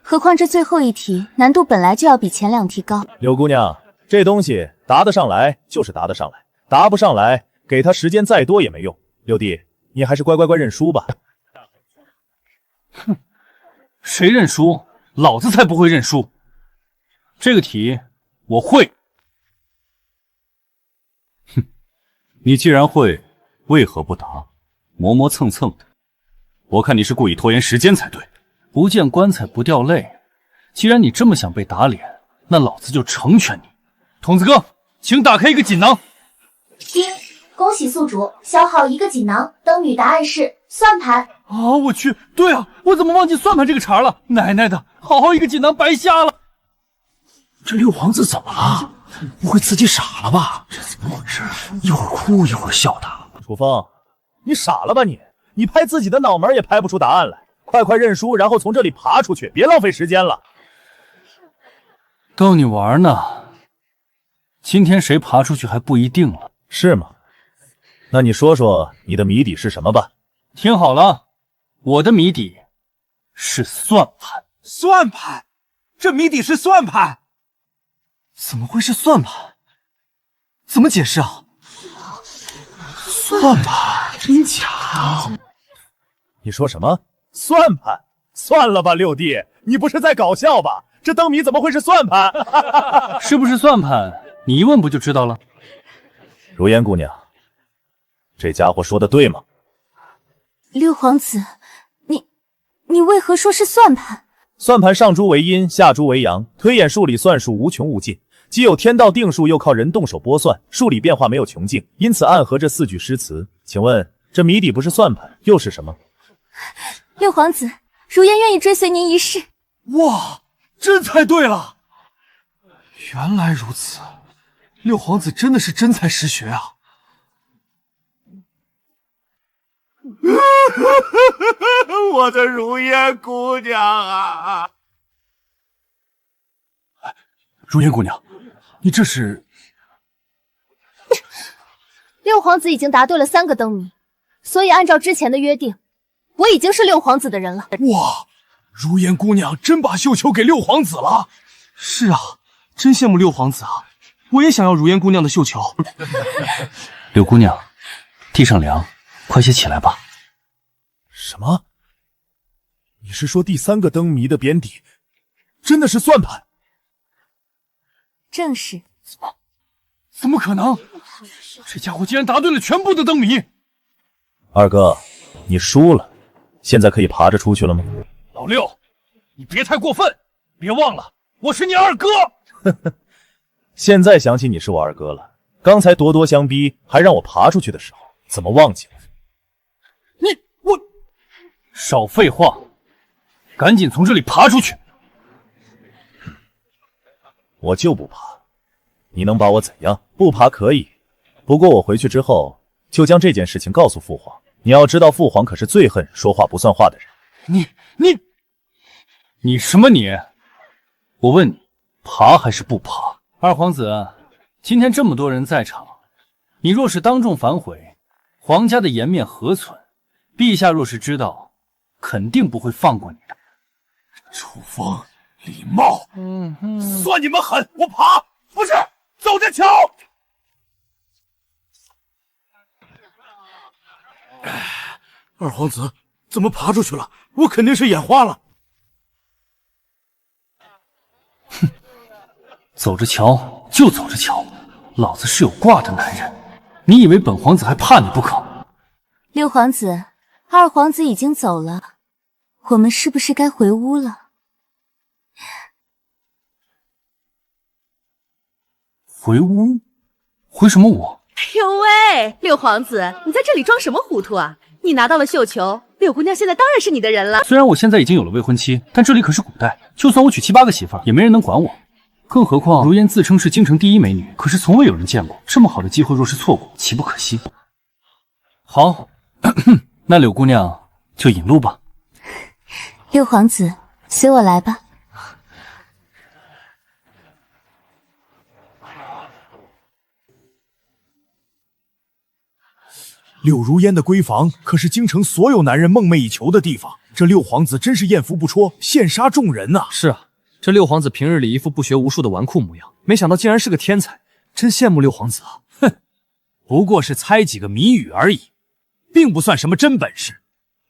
何况这最后一题难度本来就要比前2题高。柳姑娘，这东西答得上来就是答得上来，答不上来，给他时间再多也没用。六弟，你还是乖认输吧。哼，谁认输？老子才不会认输。这个题我会。哼，你既然会，为何不答？磨蹭蹭的，我看你是故意拖延时间才对。不见棺材不掉泪，既然你这么想被打脸，那老子就成全你。童子哥，请打开一个锦囊。丁，恭喜宿主消耗1个锦囊，灯谜答案是算盘。啊！我去，对啊，我怎么忘记算盘这个茬了？奶奶的，好一个锦囊白瞎了。这六皇子怎么了？不会自己傻了吧？这怎么回事？一会儿哭一会儿笑的。楚风，你傻了吧你？你拍自己的脑门也拍不出答案来。快快认输，然后从这里爬出去，别浪费时间了。逗你玩呢。今天谁爬出去还不一定了。是吗？那你说说你的谜底是什么吧？听好了，我的谜底是算盘。算盘？这谜底是算盘？怎么会是算盘？怎么解释啊？算盘？真假？你说什么？算盘？算了吧，六弟，你不是在搞笑吧？这灯谜怎么会是算盘？是不是算盘？你一问不就知道了？如烟姑娘，这家伙说的对吗？六皇子，你为何说是算盘？算盘上珠为阴，下珠为阳，推演数理算术无穷无尽，既有天道定数，又靠人动手拨算，数理变化没有穷尽，因此暗合这4句诗词。请问这谜底不是算盘又是什么？六皇子，如烟愿意追随您一世。哇，真猜对了！原来如此，六皇子真的是真才实学啊！我的如烟姑娘啊！如烟姑娘，你这是……六皇子已经答对了3个灯谜，所以按照之前的约定，我已经是六皇子的人了。哇，如烟姑娘真把绣球给六皇子了！是啊，真羡慕六皇子啊！我也想要如烟姑娘的绣球。柳姑娘，地上凉，快些起来吧。什么？你是说第3个灯谜的边底真的是算盘？正是。怎么可能？这家伙竟然答对了全部的灯谜！二哥，你输了，现在可以爬着出去了吗？老六，你别太过分！别忘了，我是你二哥。现在想起你是我二哥了，刚才咄咄相逼，还让我爬出去的时候，怎么忘记了？我少废话，赶紧从这里爬出去！我就不爬，你能把我怎样？不爬可以，不过我回去之后就将这件事情告诉父皇。你要知道，父皇可是最恨说话不算话的人。你什么你？我问你，爬还是不爬？二皇子，今天这么多人在场，你若是当众反悔，皇家的颜面何存？陛下若是知道，肯定不会放过你的。楚风，李茂，算你们狠！我爬，不是走着瞧。二皇子怎么爬出去了？我肯定是眼花了。哼，走着瞧就走着瞧，老子是有挂的男人，你以为本皇子还怕你不可？六皇子，二皇子已经走了，我们是不是该回屋了？回屋？回什么屋？哎呦喂，六皇子，你在这里装什么糊涂啊？你拿到了绣球，柳姑娘现在当然是你的人了。虽然我现在已经有了未婚妻，但这里可是古代，就算我娶7、8个媳妇儿，也没人能管我。更何况如烟自称是京城第1美女，可是从未有人见过。这么好的机会，若是错过，岂不可惜？好，那柳姑娘就引路吧。六皇子，随我来吧。柳如烟的闺房可是京城所有男人梦寐以求的地方，这六皇子真是艳福不辍，羡杀众人呐！是啊，这六皇子平日里一副不学无术的纨绔模样，没想到竟然是个天才，真羡慕六皇子啊！哼，不过是猜几个谜语而已，并不算什么真本事。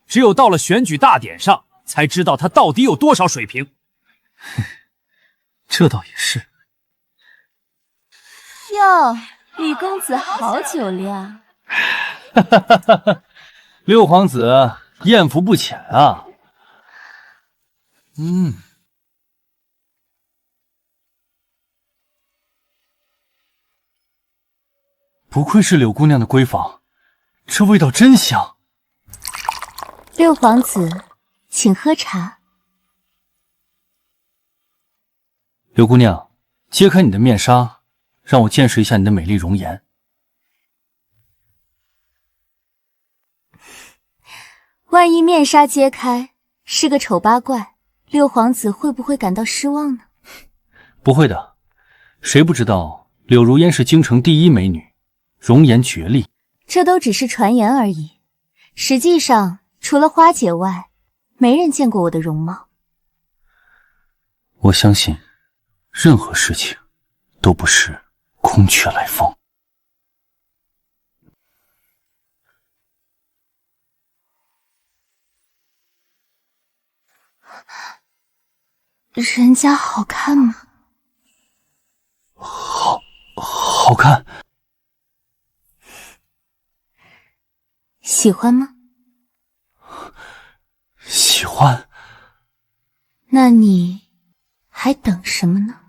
只有到了选举大典上，才知道他到底有多少水平。这倒也是。哟，李公子好酒量。哈哈哈哈哈！六皇子艳福不浅啊。不愧是柳姑娘的闺房，这味道真香。六皇子，请喝茶。柳姑娘，揭开你的面纱，让我见识一下你的美丽容颜。万一面纱揭开是个丑八怪，六皇子会不会感到失望呢？不会的，谁不知道柳如烟是京城第一美女，容颜绝丽。这都只是传言而已，实际上除了花姐外，没人见过我的容貌。我相信，任何事情都不是空穴来风。人家好看吗？好看。喜欢吗？喜欢。那你还等什么呢？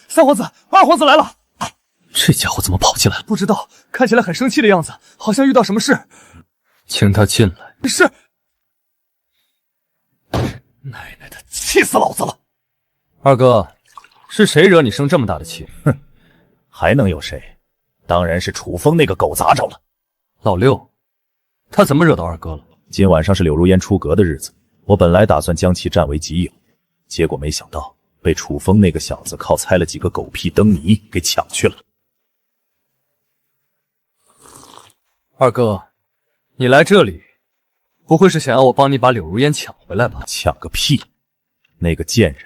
三皇子，二皇子来了！这家伙怎么跑进来了？不知道，看起来很生气的样子，好像遇到什么事。请他进来。是。奶奶的，气死老子了！二哥，是谁惹你生这么大的气？哼，还能有谁？当然是楚风那个狗杂种了。老六，他怎么惹到二哥了？今晚上是柳如烟出阁的日子，我本来打算将其占为己有，结果没想到被楚风那个小子靠猜了几个狗屁灯谜给抢去了。二哥，你来这里，不会是想要我帮你把柳如烟抢回来吧？抢个屁！那个贱人，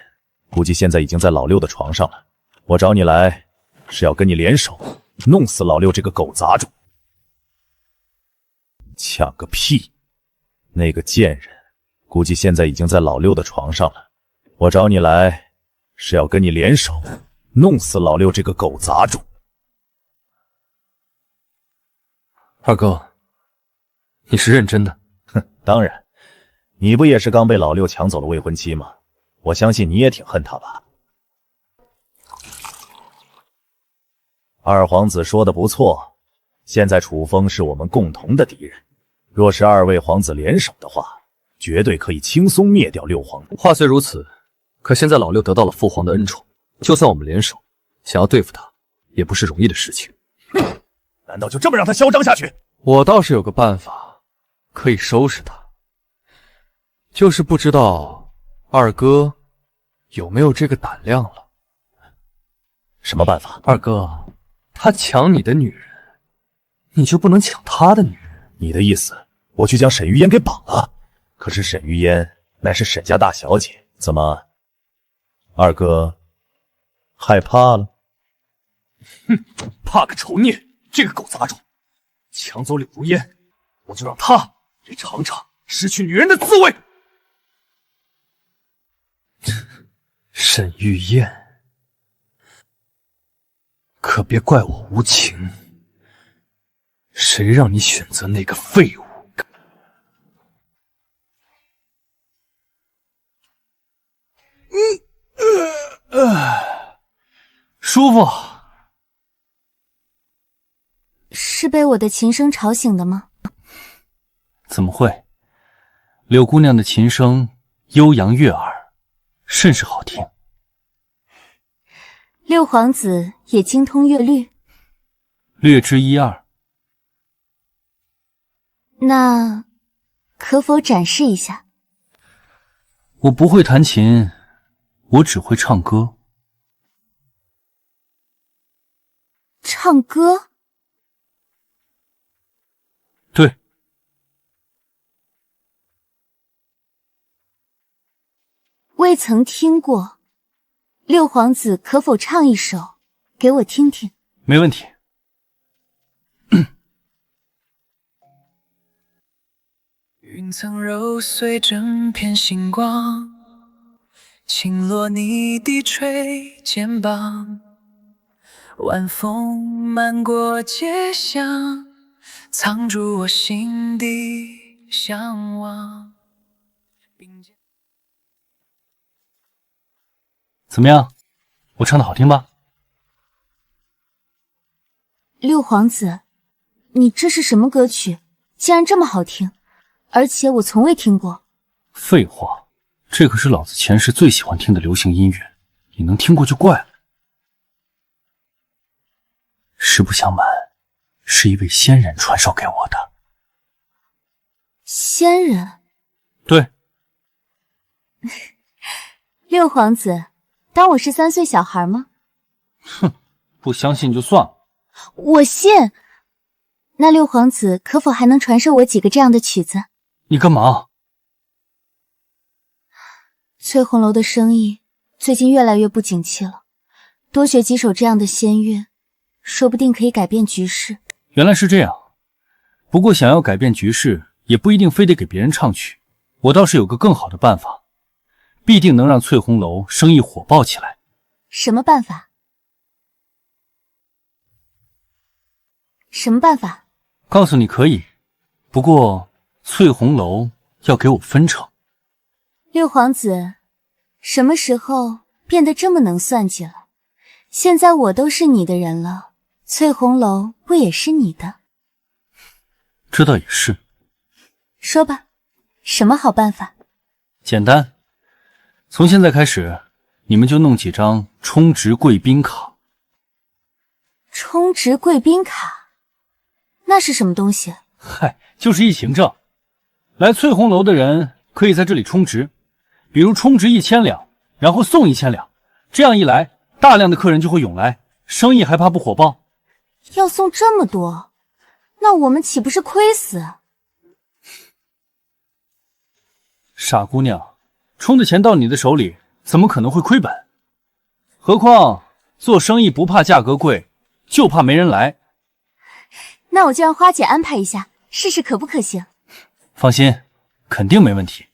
估计现在已经在老六的床上了。我找你来，是要跟你联手，弄死老六这个狗杂种。抢个屁！那个贱人，估计现在已经在老六的床上了。我找你来，是要跟你联手，弄死老六这个狗杂种。二哥，你是认真的？哼，当然，你不也是刚被老六抢走了未婚妻吗？我相信你也挺恨他吧。二皇子说的不错，现在楚风是我们共同的敌人，若是二位皇子联手的话，绝对可以轻松灭掉六皇子。话虽如此，可现在老六得到了父皇的恩宠，就算我们联手，想要对付他，也不是容易的事情。难道就这么让他嚣张下去？我倒是有个办法，可以收拾他，就是不知道二哥有没有这个胆量了。什么办法？二哥，他抢你的女人，你就不能抢他的女人？你的意思，我去将沈玉烟给绑了？可是沈玉烟乃是沈家大小姐，怎么，二哥害怕了？哼，怕个臭孽！这个狗杂种，抢走柳如烟，我就让他也尝尝失去女人的滋味。沈玉燕，可别怪我无情，谁让你选择那个废物？舒服。是被我的琴声吵醒的吗？怎么会？柳姑娘的琴声悠扬悦耳，甚是好听。六皇子也精通乐律？略知一二。那可否展示一下？我不会弹琴，我只会唱歌。唱歌？对。未曾听过，六皇子可否唱一首给我听听？没问题。云层揉碎整片星光，轻落你低垂肩膀，晚风漫过街巷，藏住我心底向往。怎么样？我唱的好听吧？六皇子，你这是什么歌曲？竟然这么好听，而且我从未听过。废话，这可是老子前世最喜欢听的流行音乐，你能听过就怪了。实不相瞒，是一位仙人传授给我的。仙人？对。六皇子，当我是3岁小孩吗？哼，不相信就算了。我信。那六皇子可否还能传授我几个这样的曲子？你干嘛？翠红楼的生意最近越来越不景气了，多学几首这样的仙乐，说不定可以改变局势。原来是这样。不过想要改变局势，也不一定非得给别人唱曲。我倒是有个更好的办法，必定能让翠红楼生意火爆起来。什么办法？什么办法？告诉你可以，不过翠红楼要给我分成。六皇子，什么时候变得这么能算计了？现在我都是你的人了，翠红楼不也是你的？这倒也是。说吧，什么好办法？简单，从现在开始，你们就弄几张充值贵宾卡。充值贵宾卡？那是什么东西？嗨，就是一行证。来翠红楼的人可以在这里充值，比如充值1000两，然后送1000两。这样一来，大量的客人就会涌来，生意还怕不火爆？要送这么多，那我们岂不是亏死？傻姑娘，充的钱到你的手里，怎么可能会亏本？何况做生意不怕价格贵，就怕没人来。那我就让花姐安排一下，试试可不可行。放心，肯定没问题。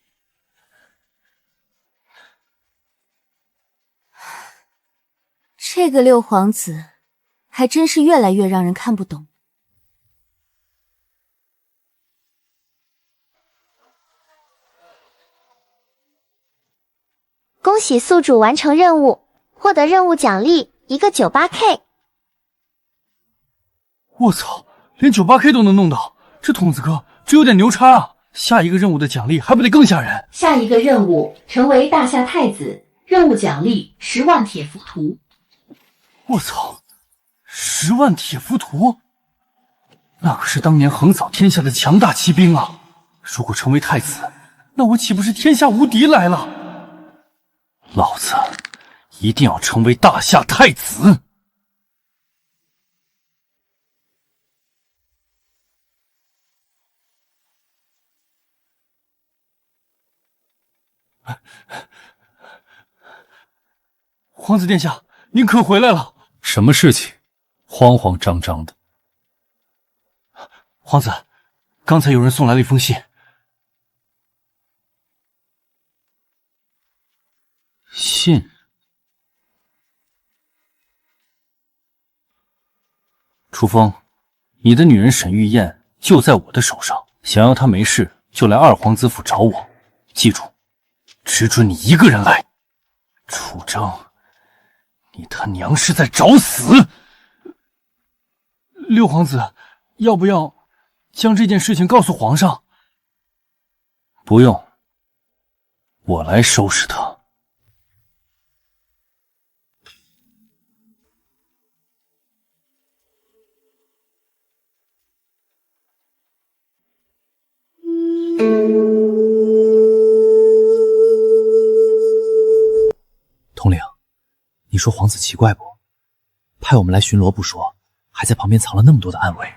这个六皇子还真是越来越让人看不懂。恭喜宿主完成任务，获得任务奖励一个 98K。我操，连 98K 都能弄到，这童子哥这有点牛叉啊！下一个任务的奖励还不得更吓人？下一个任务，成为大夏太子，任务奖励10万铁浮屠。我操，10万铁浮屠，那可是当年横扫天下的强大骑兵啊！如果成为太子，那我岂不是天下无敌来了？老子一定要成为大夏太子！皇子殿下，您可回来了？什么事情？慌慌张张的。皇子，刚才有人送来了一封信。信？楚风，你的女人沈玉燕就在我的手上，想要她没事就来二皇子府找我。记住，只准你一个人来。楚征，你他娘是在找死！六皇子，要不要将这件事情告诉皇上？不用，我来收拾他。统领，你说皇子奇怪不？派我们来巡逻不说，还在旁边藏了那么多的暗卫，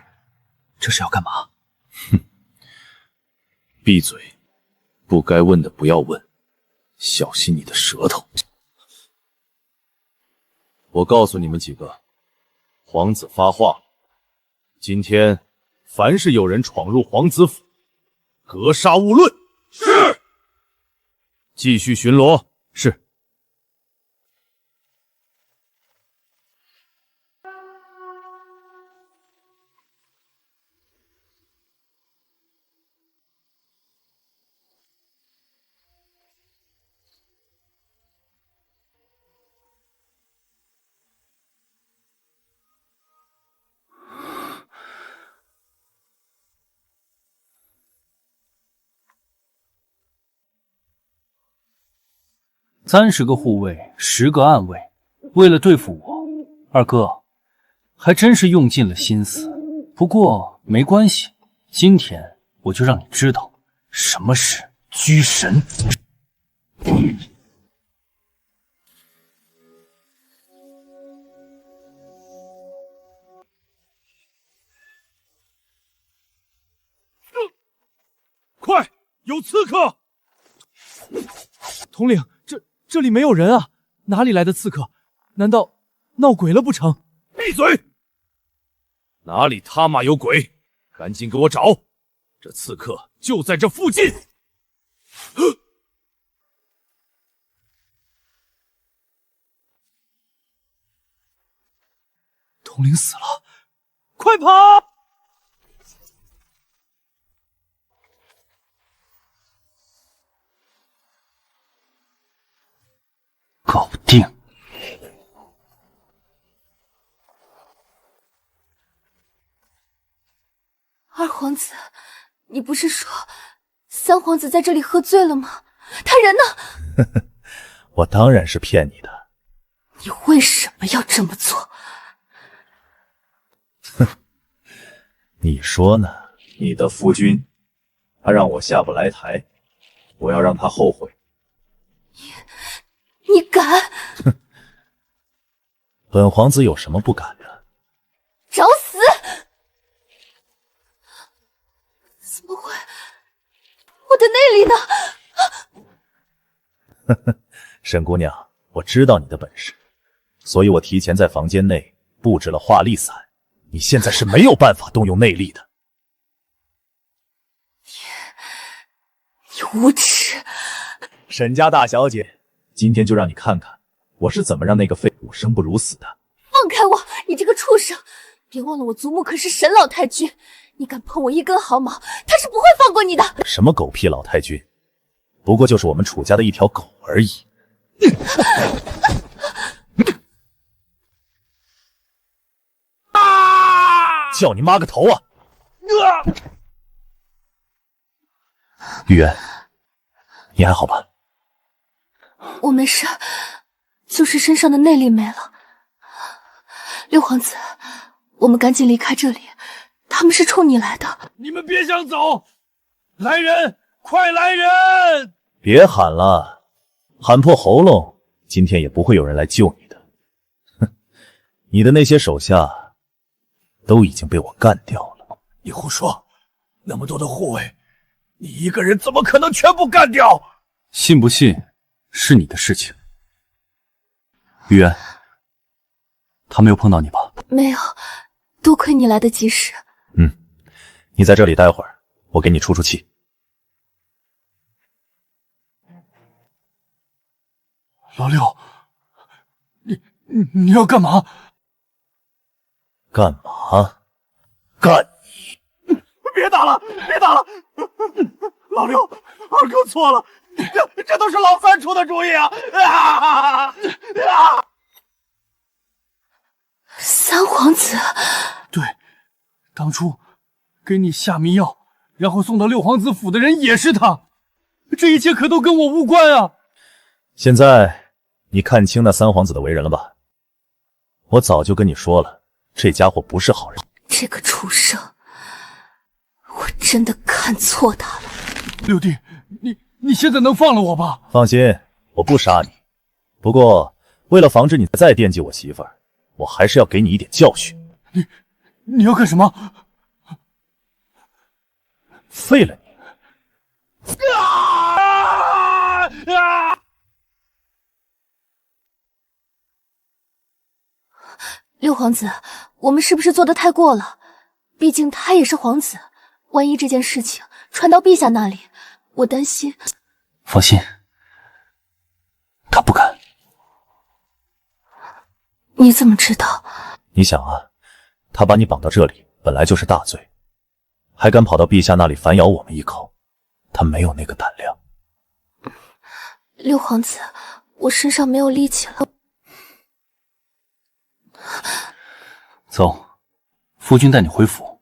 这是要干嘛？哼，闭嘴，不该问的不要问，小心你的舌头。我告诉你们几个，皇子发话了，今天凡是有人闯入皇子府，格杀勿论。是。继续巡逻。是。30个护卫，10个暗卫，为了对付我，二哥还真是用尽了心思。不过没关系，今天我就让你知道什么是居神。快，有刺客！统领，这里没有人啊，哪里来的刺客？难道闹鬼了不成？闭嘴！哪里他妈有鬼？赶紧给我找！这刺客就在这附近。统领死了，快跑！搞定！二皇子，你不是说三皇子在这里喝醉了吗？他人呢？我当然是骗你的。你为什么要这么做？哼，你说呢？你的夫君，他让我下不来台，我要让他后悔。你敢？哼，本皇子有什么不敢的？找死！怎么会？我的内力呢？呵呵，沈姑娘，我知道你的本事，所以我提前在房间内布置了化力伞，你现在是没有办法动用内力的。你无耻！沈家大小姐。今天就让你看看我是怎么让那个废物生不如死的！放开我，你这个畜生！别忘了我祖母可是沈老太君，你敢碰我一根毫毛，她是不会放过你的！什么狗屁老太君，不过就是我们楚家的一条狗而已。叫你妈个头啊！玉渊，你还好吧？我没事，就是身上的内力没了。六皇子，我们赶紧离开这里，他们是冲你来的。你们别想走！来人，快来人！别喊了，喊破喉咙，今天也不会有人来救你的。哼，你的那些手下都已经被我干掉了。你胡说！那么多的护卫，你一个人怎么可能全部干掉？信不信是你的事情。玉渊，他没有碰到你吧？没有，多亏你来得及时。你在这里待会儿，我给你出出气。老六，你要干嘛？干嘛？干你！别打了，别打了！老六，二哥错了，这都是老三出的主意啊！三皇子，对，当初给你下迷药，然后送到六皇子府的人也是他，这一切可都跟我无关啊！现在你看清那三皇子的为人了吧？我早就跟你说了，这家伙不是好人。这个畜生，我真的看错他了。六弟，你现在能放了我吧？放心，我不杀你。不过为了防止你再惦记我媳妇儿，我还是要给你一点教训。你要干什么？废了你！六皇子，我们是不是做得太过了？毕竟他也是皇子，万一这件事情传到陛下那里，我担心。放心，他不敢。你怎么知道？你想啊，他把你绑到这里本来就是大罪，还敢跑到陛下那里反咬我们一口，他没有那个胆量。六皇子，我身上没有力气了。走，夫君带你回府。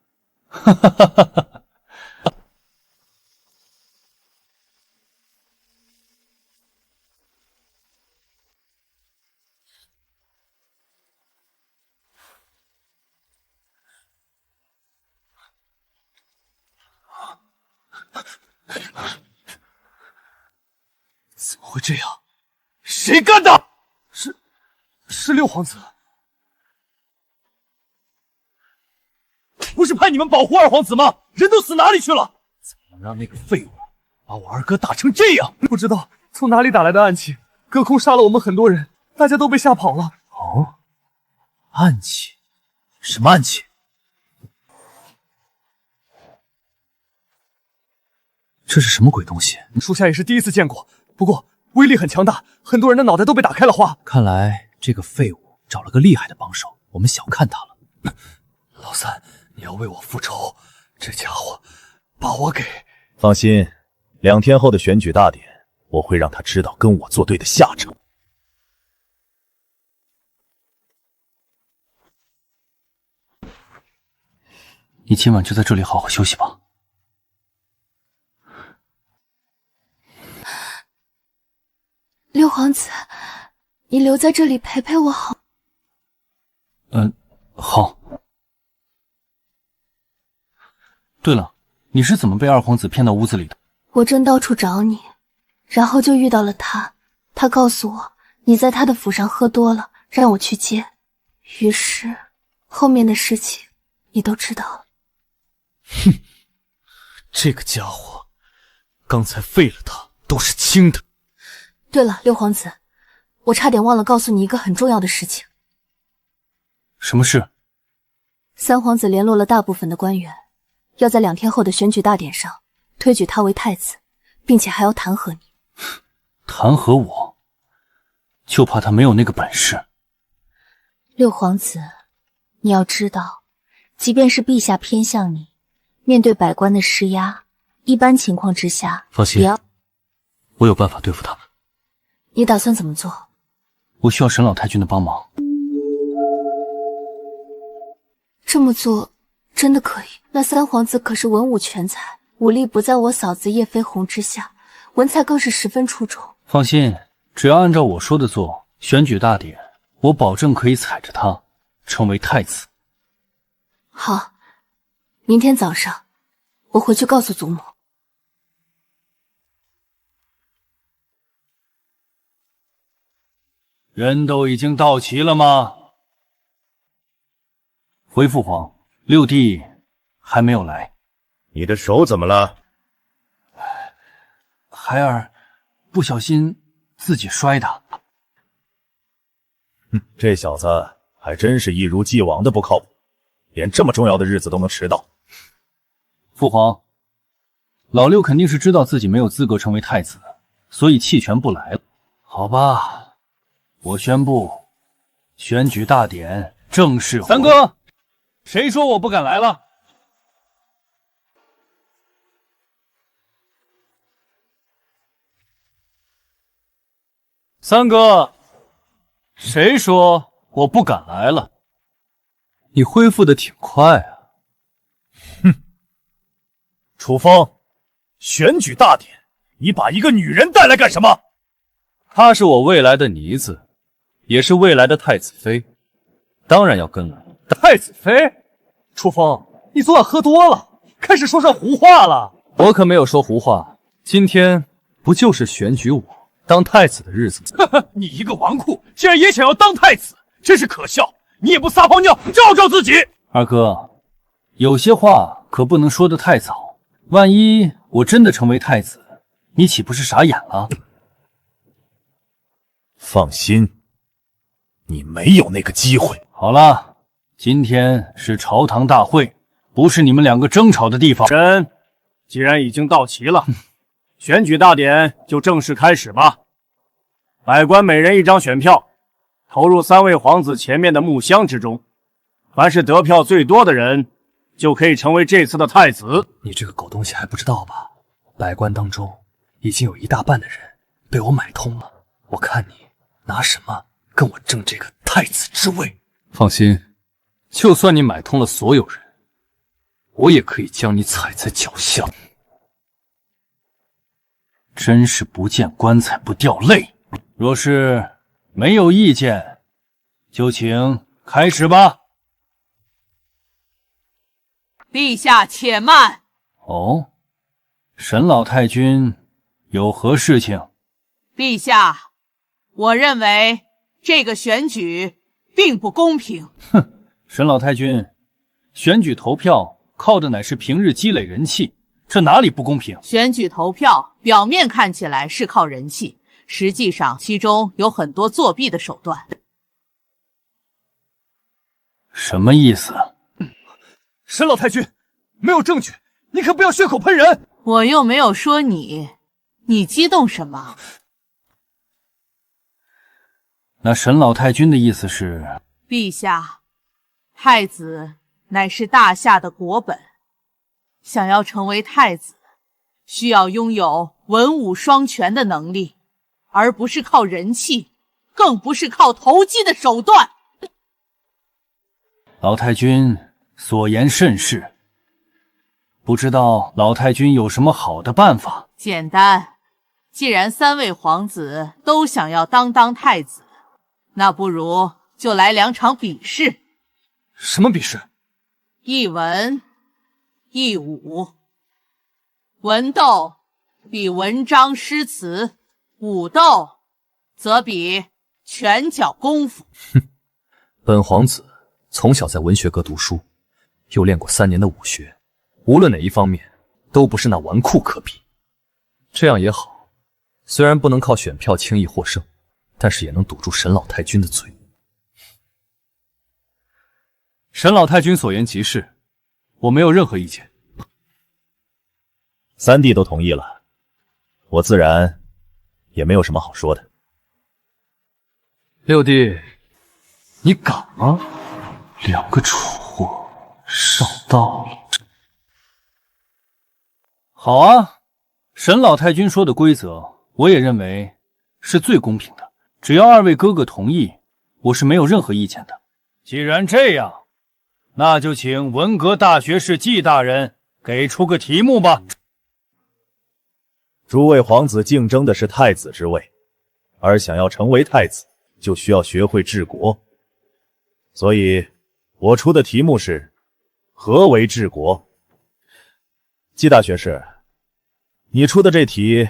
会这样？谁干的？是六皇子。不是派你们保护二皇子吗？人都死哪里去了？怎么能让那个废物把我二哥打成这样？不知道从哪里打来的暗器，隔空杀了我们很多人，大家都被吓跑了。哦，暗器？什么暗器？这是什么鬼东西？属下也是第一次见过，不过威力很强大，很多人的脑袋都被打开了花。看来这个废物找了个厉害的帮手，我们小看他了。老三，你要为我复仇，这家伙把我给……放心，2天后的选举大典，我会让他知道跟我作对的下场。你今晚就在这里好好休息吧。六皇子，你留在这里陪陪我好。好。对了，你是怎么被二皇子骗到屋子里的？我正到处找你，然后就遇到了他。他告诉我你在他的府上喝多了，让我去接。于是后面的事情你都知道了。哼，这个家伙，刚才废了他都是轻的。对了，六皇子，我差点忘了告诉你一个很重要的事情。什么事？三皇子联络了大部分的官员，要在2天后的选举大典上推举他为太子，并且还要弹劾你。弹劾我？就怕他没有那个本事。六皇子，你要知道，即便是陛下偏向你，面对百官的施压，一般情况之下，放心，我有办法对付他们。你打算怎么做？我需要沈老太君的帮忙。这么做真的可以？那三皇子可是文武全才，武力不在我嫂子叶飞鸿之下，文采更是十分出众。放心，只要按照我说的做，选举大典，我保证可以踩着他成为太子。好，明天早上我回去告诉祖母。人都已经到齐了吗？回父皇，六弟还没有来。你的手怎么了？孩儿不小心自己摔的。这小子还真是一如既往的不靠谱，连这么重要的日子都能迟到。父皇，老六肯定是知道自己没有资格成为太子，所以弃权不来了。好吧，我宣布，选举大典正式。三哥，谁说我不敢来了？三哥，谁说我不敢来了？你恢复的挺快啊。楚风，选举大典，你把一个女人带来干什么？她是我未来的妮子，也是未来的太子妃，当然要跟来。太子妃？楚风，你昨晚喝多了，开始说上胡话了。我可没有说胡话，今天不就是选举我当太子的日子吗？呵呵，你一个纨绔，竟然也想要当太子，真是可笑！你也不撒泡尿照照自己。二哥，有些话可不能说得太早。万一我真的成为太子，你岂不是傻眼了？放心，你没有那个机会。好了，今天是朝堂大会，不是你们两个争吵的地方。人既然已经到齐了，选举大典就正式开始吧。百官每人1张选票，投入3位皇子前面的木箱之中，凡是得票最多的人就可以成为这次的太子。你这个狗东西还不知道吧？百官当中已经有1大半的人被我买通了，我看你拿什么跟我争这个太子之位？放心，就算你买通了所有人，我也可以将你踩在脚下。真是不见棺材不掉泪。若是没有意见，就请开始吧。陛下且慢。哦，沈老太君有何事情？陛下，我认为这个选举并不公平。哼，沈老太君，选举投票靠的乃是平日积累人气，这哪里不公平？选举投票表面看起来是靠人气，实际上其中有很多作弊的手段。什么意思？沈老太君，没有证据，你可不要血口喷人。我又没有说你，你激动什么？那沈老太君的意思是？陛下，太子乃是大夏的国本，想要成为太子，需要拥有文武双全的能力，而不是靠人气，更不是靠投机的手段。老太君所言甚是，不知道老太君有什么好的办法？简单，既然3位皇子都想要当太子，那不如就来2场比试。什么比试？一文一武。文斗比文章诗词，武斗则比拳脚功夫。本皇子从小在文学阁读书，又练过3年的武学，无论哪一方面都不是那纨绔可比。这样也好，虽然不能靠选票轻易获胜，但是也能堵住沈老太君的嘴。沈老太君所言极是，我没有任何意见。3弟都同意了，我自然也没有什么好说的。6弟，你敢吗？2个蠢货上当了。好啊，沈老太君说的规则，我也认为是最公平的。只要2位哥哥同意，我是没有任何意见的。既然这样，那就请文阁大学士季大人给出个题目吧。诸位皇子竞争的是太子之位，而想要成为太子，就需要学会治国。所以，我出的题目是：何为治国？季大学士，你出的这题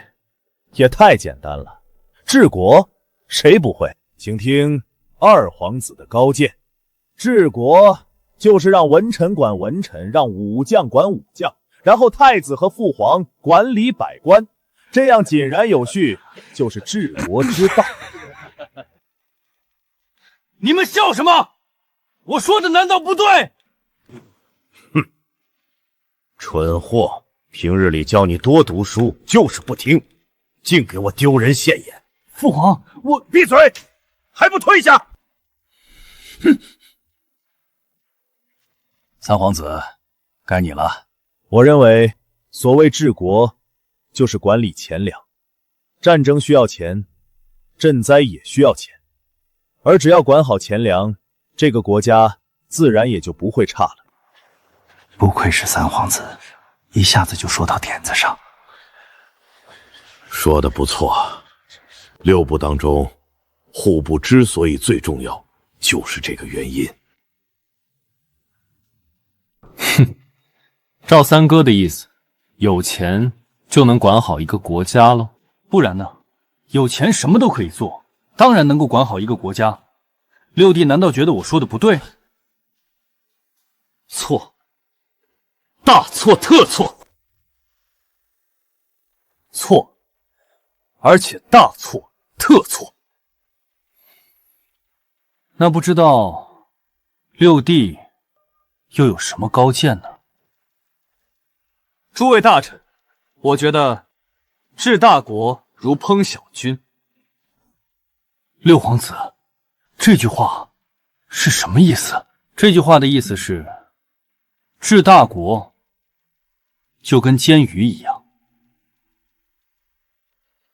也太简单了。治国谁不会？请听2皇子的高见。治国就是让文臣管文臣，让武将管武将，然后太子和父皇管理百官，这样井然有序，就是治国之道。你们笑什么？我说的难道不对？哼，蠢货！平日里教你多读书，就是不听，净给我丢人现眼。父皇，我闭嘴，还不退下！哼，3皇子，该你了。我认为，所谓治国，就是管理钱粮。战争需要钱，赈灾也需要钱，而只要管好钱粮，这个国家自然也就不会差了。不愧是3皇子，一下子就说到点子上。说得不错，6部当中，户部之所以最重要，就是这个原因。哼，照3哥的意思，有钱就能管好一个国家喽？不然呢？有钱什么都可以做，当然能够管好一个国家。6弟难道觉得我说的不对？错，大错特错，错，而且大错特错。那不知道6弟又有什么高见呢？诸位大臣，我觉得治大国如烹小君。6皇子，这句话是什么意思？这句话的意思是，治大国就跟煎鱼一样。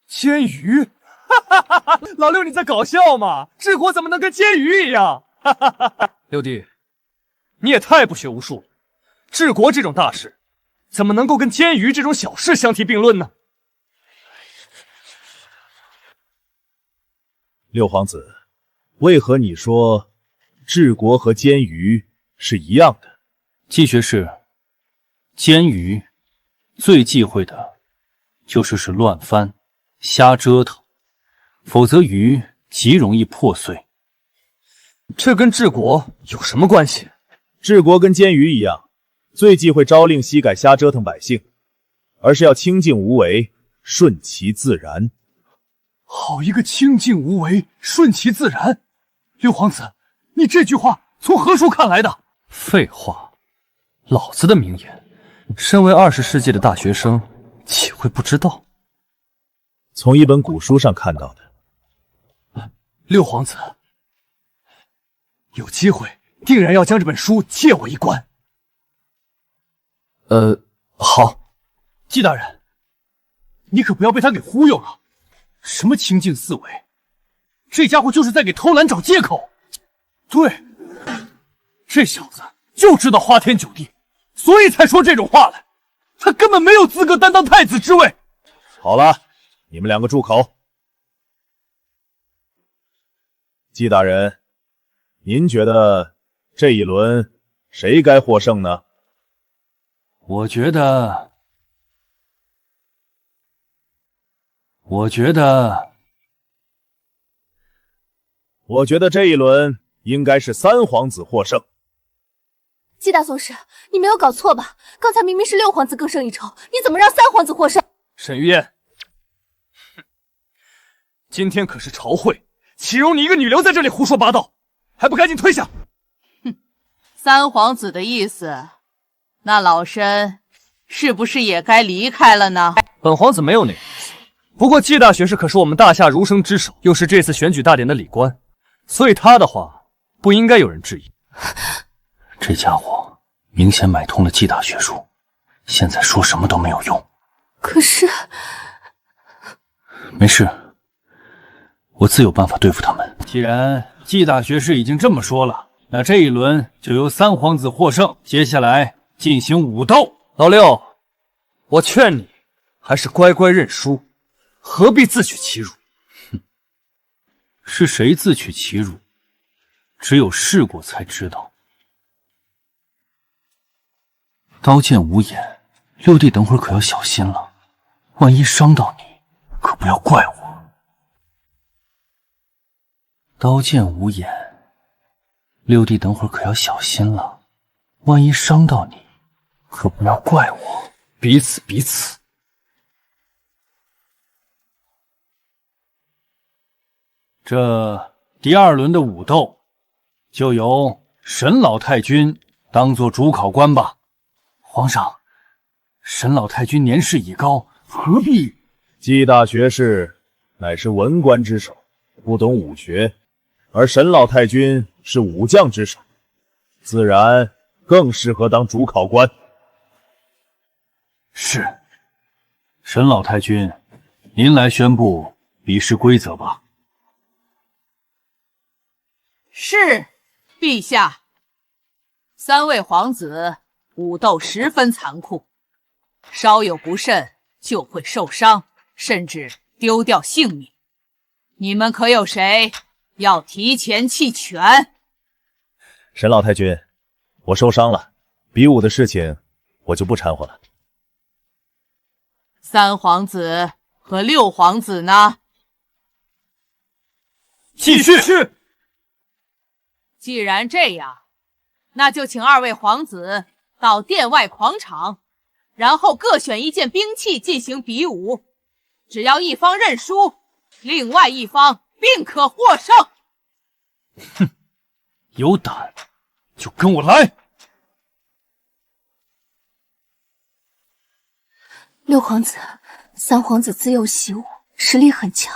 煎鱼？哈哈哈哈！老6你在搞笑吗？治国怎么能跟煎鱼一样？哈哈哈哈！6弟，你也太不学无术了。治国这种大事，怎么能够跟煎鱼这种小事相提并论呢？6皇子，为何你说治国和煎鱼是一样的？季学士，煎鱼最忌讳的就是乱翻、瞎折腾，否则鱼极容易破碎。这跟治国有什么关系？治国跟监鱼一样，最忌讳朝令夕改瞎折腾百姓，而是要清静无为，顺其自然。好一个清静无为，顺其自然！六皇子，你这句话从何处看来的？废话，老子的名言，身为20世纪的大学生，岂会不知道？从一本古书上看到的。六皇子，有机会定然要将这本书借我一观。好。季大人，你可不要被他给忽悠了。什么清静思维，这家伙就是在给偷懒找借口。对，这小子就知道花天酒地，所以才说这种话来。他根本没有资格担当太子之位。好了，你们两个住口。季大人，您觉得这一轮谁该获胜呢？我觉得这一轮应该是三皇子获胜。季大宗师，你没有搞错吧？刚才明明是六皇子更胜一筹，你怎么让三皇子获胜？沈玉燕，今天可是朝会，岂容你一个女流在这里胡说八道？还不赶紧退下！哼，三皇子的意思，那老身是不是也该离开了呢？本皇子没有那个意思。不过季大学士可是我们大夏儒生之首，又是这次选举大典的礼官，所以他的话不应该有人质疑。这家伙明显买通了季大学术，现在说什么都没有用。可是，没事，我自有办法对付他们。既然季大学士已经这么说了，那这一轮就由三皇子获胜，接下来进行武斗。老六，我劝你还是乖乖认输，何必自取其辱？哼，是谁自取其辱，只有试过才知道。刀剑无眼，六弟等会儿可要小心了，万一伤到你，可不要怪我。刀剑无眼，六弟等会儿可要小心了，万一伤到你，可不要怪我。彼此彼此。这第二轮的武斗，就由沈老太君当做主考官吧。皇上，沈老太君年事已高，何必？季大学士乃是文官之首，不懂武学，而沈老太君是武将之首，自然更适合当主考官。是，沈老太君，您来宣布比试规则吧。是，陛下。三位皇子武斗十分残酷，稍有不慎就会受伤，甚至丢掉性命。你们可有谁要提前弃权？沈老太君，我受伤了，比武的事情我就不掺和了。三皇子和六皇子呢？继续。既然这样，那就请二位皇子到殿外广场，然后各选一件兵器进行比武。只要一方认输，另外一方并可获胜。哼，有胆就跟我来。六皇子、三皇子自幼习武，实力很强。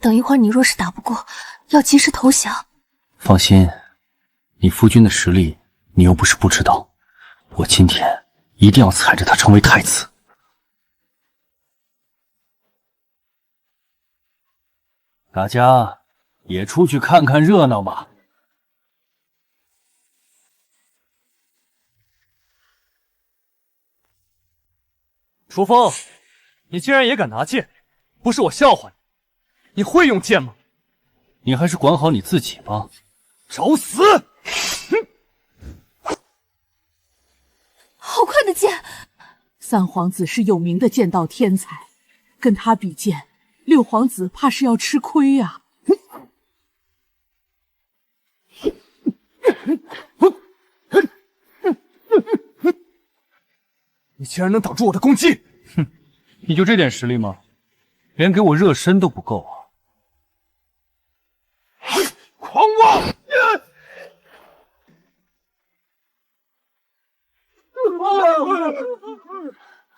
等一会儿你若是打不过，要及时投降。放心，你夫君的实力你又不是不知道，我今天一定要踩着他成为太子。大家也出去看看热闹吧。楚风，你竟然也敢拿剑，不是我笑话你，你会用剑吗？你还是管好你自己吧。找死！好快的剑！三皇子是有名的剑道天才，跟他比剑，六皇子怕是要吃亏呀。你竟然能挡住我的攻击！哼，你就这点实力吗？连给我热身都不够啊！狂妄！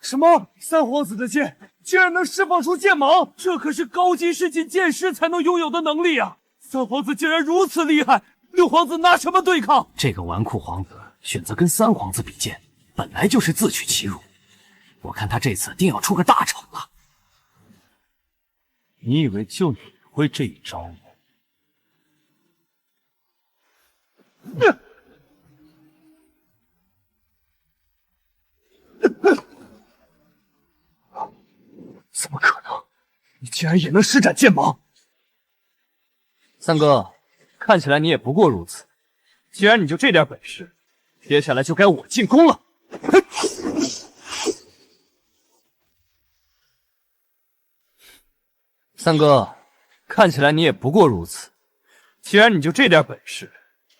什么？三皇子的剑竟然能释放出剑芒？这可是高级世纪剑师才能拥有的能力啊！三皇子竟然如此厉害，六皇子拿什么对抗？这个纨绔皇子选择跟三皇子比剑，本来就是自取其辱。我看他这次定要出个大丑了。你以为就你会这一招吗？怎么可能？你竟然也能施展剑芒！三哥，看起来你也不过如此。既然你就这点本事，接下来就该我进攻了。三哥，看起来你也不过如此。既然你就这点本事，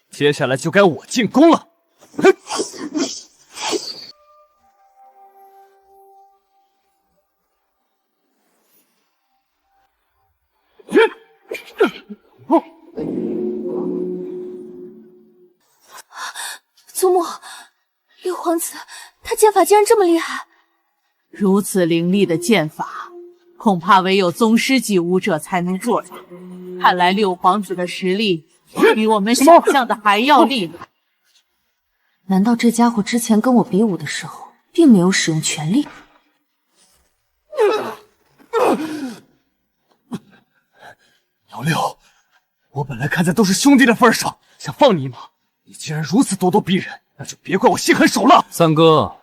接下来就该我进攻了。祖母，六皇子他剑法竟然这么厉害！如此凌厉的剑法，恐怕唯有宗师级武者才能做到。看来六皇子的实力比我们想象的还要厉害。难道这家伙之前跟我比武的时候，并没有使用全力？老六，我本来看在都是兄弟的份上，想放你一马，你既然如此咄咄逼人，那就别怪我心狠手辣。三哥，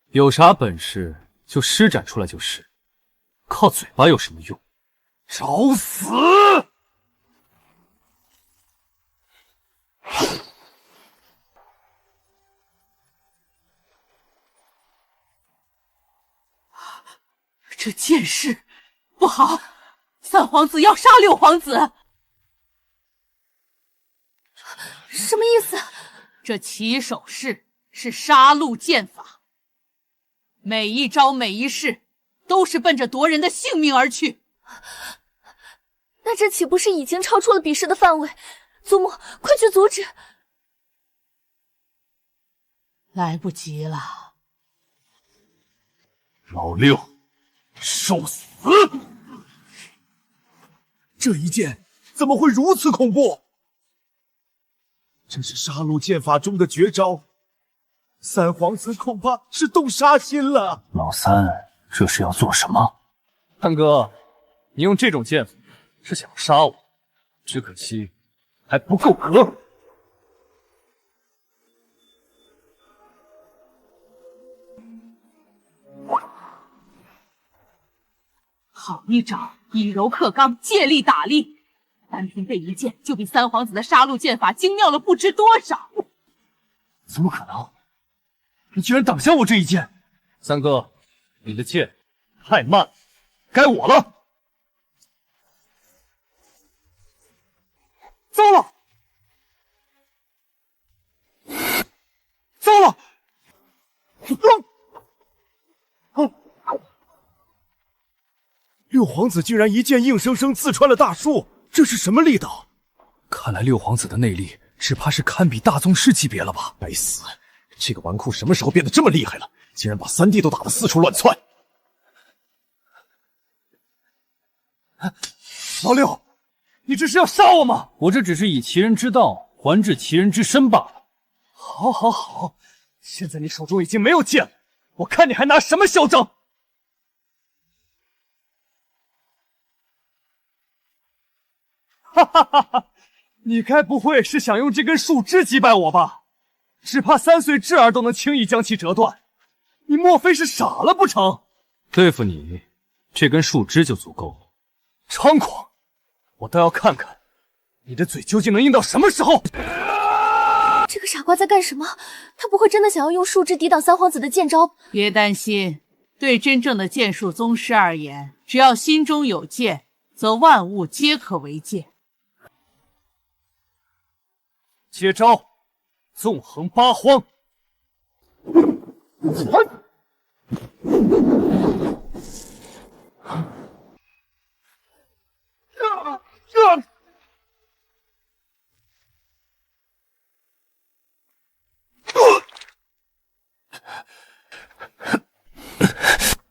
有啥本事就施展出来就是，靠嘴巴有什么用？找死！这剑势不好，三皇子要杀六皇子。什么意思？这起手式是杀戮剑法，每一招每一式都是奔着夺人的性命而去。那这岂不是已经超出了比试的范围？祖母，快去阻止！来不及了。老六，受死！这一剑怎么会如此恐怖？这是杀戮剑法中的绝招，三皇子恐怕是动杀心了。老三，这是要做什么？三哥，你用这种剑法是想要杀我，只可惜还不够格。好一招以柔克刚，借力打力，单凭这一剑就比三皇子的杀戮剑法精妙了不知多少。怎么可能？你居然挡下我这一剑！三哥，你的剑太慢了，该我了。糟了！糟了！六皇子竟然一剑硬生生刺穿了大树，这是什么力道？看来六皇子的内力只怕是堪比大宗师级别了吧？该死，这个纨绔什么时候变得这么厉害了？竟然把三弟都打得四处乱窜！老六，你这是要杀我吗？我这只是以其人之道还治其人之身罢了。好，好，好，现在你手中已经没有剑了，我看你还拿什么嚣张！哈哈哈哈！你该不会是想用这根树枝击败我吧？只怕3岁稚儿都能轻易将其折断，你莫非是傻了不成？对付你，这根树枝就足够了。猖狂！我倒要看看你的嘴究竟能硬到什么时候！这个傻瓜在干什么？他不会真的想要用树枝抵挡三皇子的剑招？别担心，对真正的剑术宗师而言，只要心中有剑，则万物皆可为剑。接招，纵横八荒。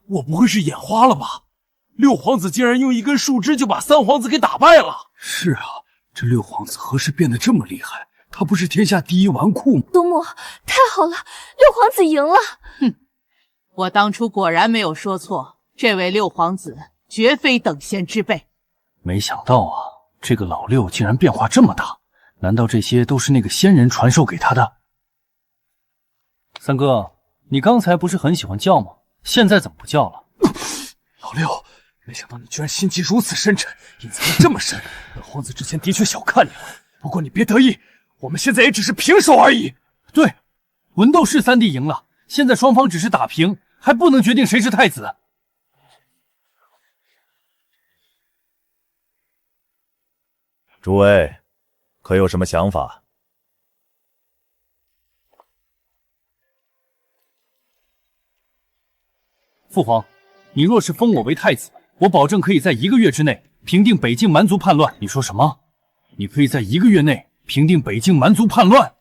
我不会是眼花了吧？六皇子竟然用一根树枝就把三皇子给打败了！是啊，这六皇子何时变得这么厉害？他不是天下第一纨绔吗？独母，太好了，六皇子赢了！哼，我当初果然没有说错，这位六皇子绝非等闲之辈。没想到啊，这个老六竟然变化这么大，难道这些都是那个仙人传授给他的？三哥，你刚才不是很喜欢叫吗？现在怎么不叫了？老六，没想到你居然心机如此深沉，隐藏得这么深。本皇子之前的确小看你了，不过你别得意，我们现在也只是平手而已。对，文斗士三弟赢了，现在双方只是打平，还不能决定谁是太子。诸位，可有什么想法？父皇，你若是封我为太子，我保证可以在1个月之内平定北境蛮族叛乱。你说什么？你可以在1个月内平定北境蛮族叛乱？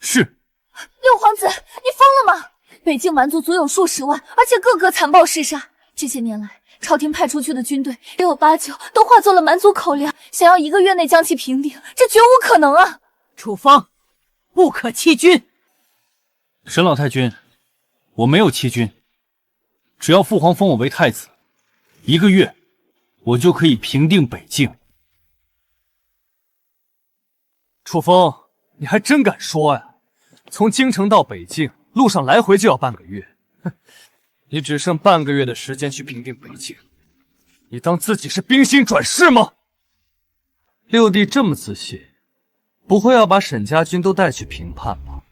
是。六皇子，你疯了吗？北境蛮族足有数十万，而且个个残暴嗜杀。这些年来，朝廷派出去的军队也有8、9都化作了蛮族口粮，想要1个月内将其平定，这绝无可能啊！楚风，不可欺君。沈老太君，我没有欺君。只要父皇封我为太子，1个月，我就可以平定北境。楚风，你还真敢说呀！从京城到北境，路上来回就要半个月，哼，你只剩半个月的时间去平定北境，你当自己是冰心转世吗？六弟这么自信，不会要把沈家军都带去平叛吧？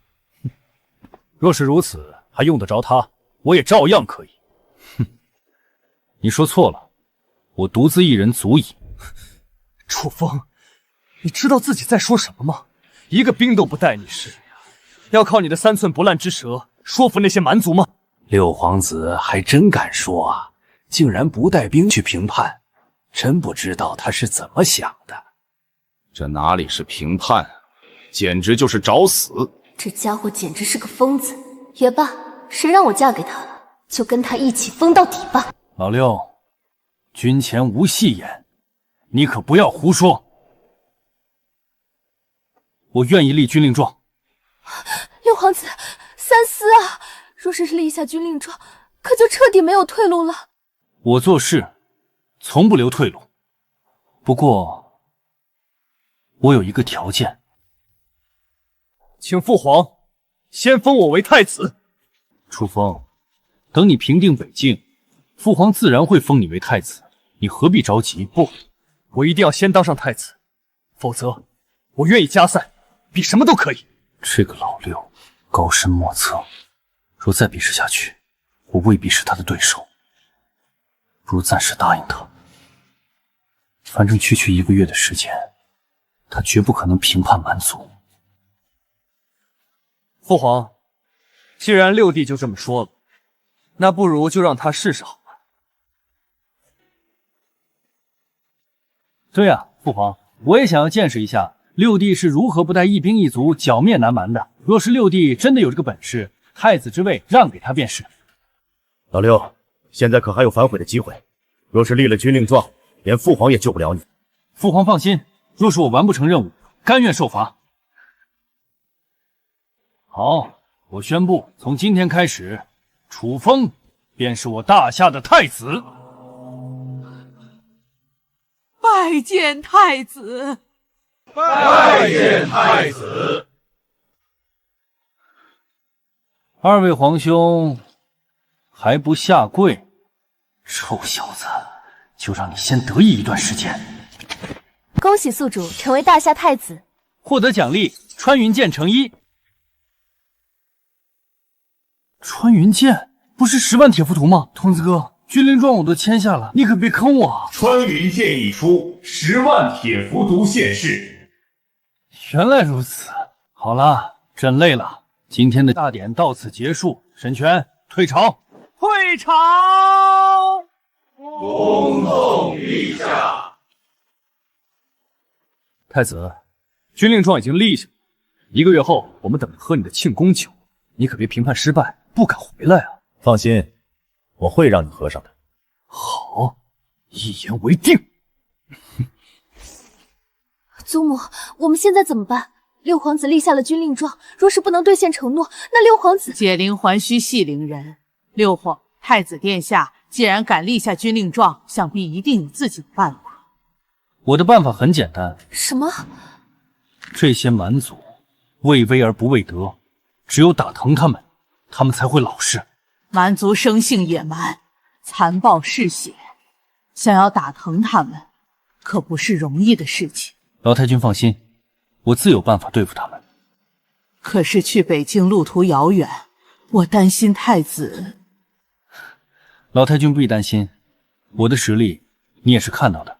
若是如此，还用得着他？我也照样可以。你说错了，我独自一人足矣。楚风，你知道自己在说什么吗？一个兵都不带你是，要靠你的3寸不烂之舌说服那些蛮族吗？六皇子还真敢说啊，竟然不带兵去平叛，真不知道他是怎么想的。这哪里是平叛，简直就是找死！这家伙简直是个疯子。也罢，谁让我嫁给他了，就跟他一起疯到底吧。老六，军前无戏言，你可不要胡说。我愿意立军令状。六皇子，三思啊！若是立下军令状，可就彻底没有退路了。我做事从不留退路，不过我有一个条件，请父皇先封我为太子。楚风，等你平定北境，父皇自然会封你为太子，你何必着急？不，我一定要先当上太子，否则我愿意加赛，比什么都可以。这个老六高深莫测，若再比试下去，我未必是他的对手。不如暂时答应他，反正区区1个月的时间，他绝不可能平叛蛮族。父皇，既然六弟就这么说了，那不如就让他试试好了。对啊，父皇，我也想要见识一下六弟是如何不带一兵一卒剿灭南蛮的。若是六弟真的有这个本事，太子之位让给他便是。老六，现在可还有反悔的机会。若是立了军令状，连父皇也救不了你。父皇放心，若是我完不成任务，甘愿受罚。好，我宣布，从今天开始，楚风便是我大夏的太子。拜见太子！拜见太子！二位皇兄还不下跪？臭小子，就让你先得意一段时间。恭喜宿主成为大夏太子，获得奖励穿云箭成衣。穿云箭，不是10万铁浮屠吗？童子哥，军令状我都签下了，你可别坑我啊！穿云箭一出，10万铁浮屠现世。原来如此，好了，朕累了，今天的大典到此结束。沈泉，退朝。退朝。恭送陛下。太子，军令状已经立下，1个月后我们等着喝你的庆功酒，你可别评判失败不敢回来啊！放心，我会让你喝上的。好，一言为定。祖母，我们现在怎么办？六皇子立下了军令状，若是不能兑现承诺，那六皇子解铃还须系铃人。太子殿下既然敢立下军令状，想必一定有自己的办法。我的办法很简单。什么？这些蛮族畏威而不畏德，只有打疼他们，他们才会老实。蛮族生性野蛮，残暴嗜血，想要打疼他们，可不是容易的事情。老太君放心，我自有办法对付他们。可是去北京路途遥远，我担心太子。老太君不必担心，我的实力你也是看到的，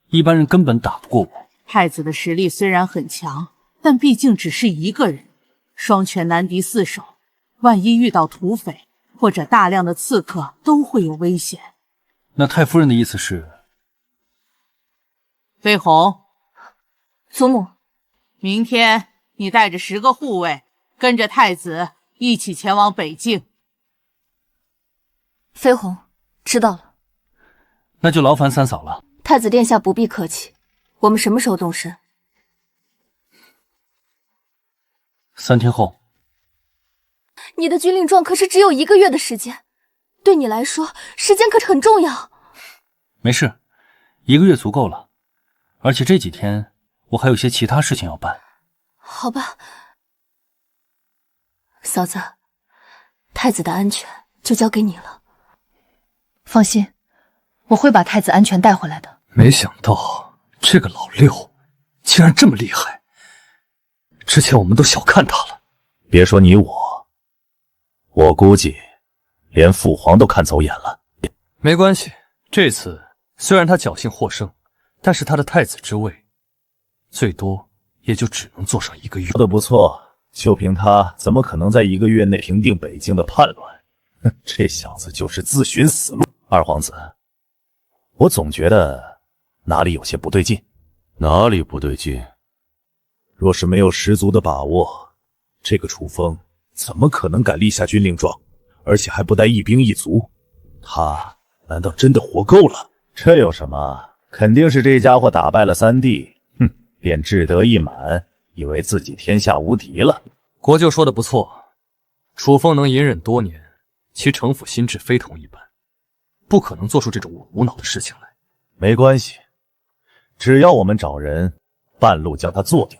一般人根本打不过我。太子的实力虽然很强，但毕竟只是一个人，双拳难敌4手，万一遇到土匪或者大量的刺客，都会有危险。那太夫人的意思是？飞鸿，祖母，明天你带着10个护卫，跟着太子一起前往北境。飞鸿，知道了。那就劳烦三嫂了。太子殿下不必客气，我们什么时候动身？3天后。你的军令状可是只有1个月的时间，对你来说，时间可是很重要。没事，1个月足够了，而且这几天我还有些其他事情要办。好吧，嫂子，太子的安全就交给你了。放心，我会把太子安全带回来的。没想到这个老六竟然这么厉害，之前我们都小看他了。别说你我估计连父皇都看走眼了。没关系，这次虽然他侥幸获胜，但是他的太子之位最多也就只能坐上1个月。说得不错，就凭他怎么可能在1个月内平定北京的叛乱？这小子就是自寻死路。二皇子，我总觉得哪里有些不对劲。哪里不对劲？若是没有十足的把握，这个楚风怎么可能敢立下军令状，而且还不带一兵一卒？他难道真的活够了？这有什么？肯定是这家伙打败了3弟，便志得意满，以为自己天下无敌了。国舅说的不错，楚风能隐忍多年，其城府心智非同一般，不可能做出这种无脑的事情来。没关系，只要我们找人半路将他做掉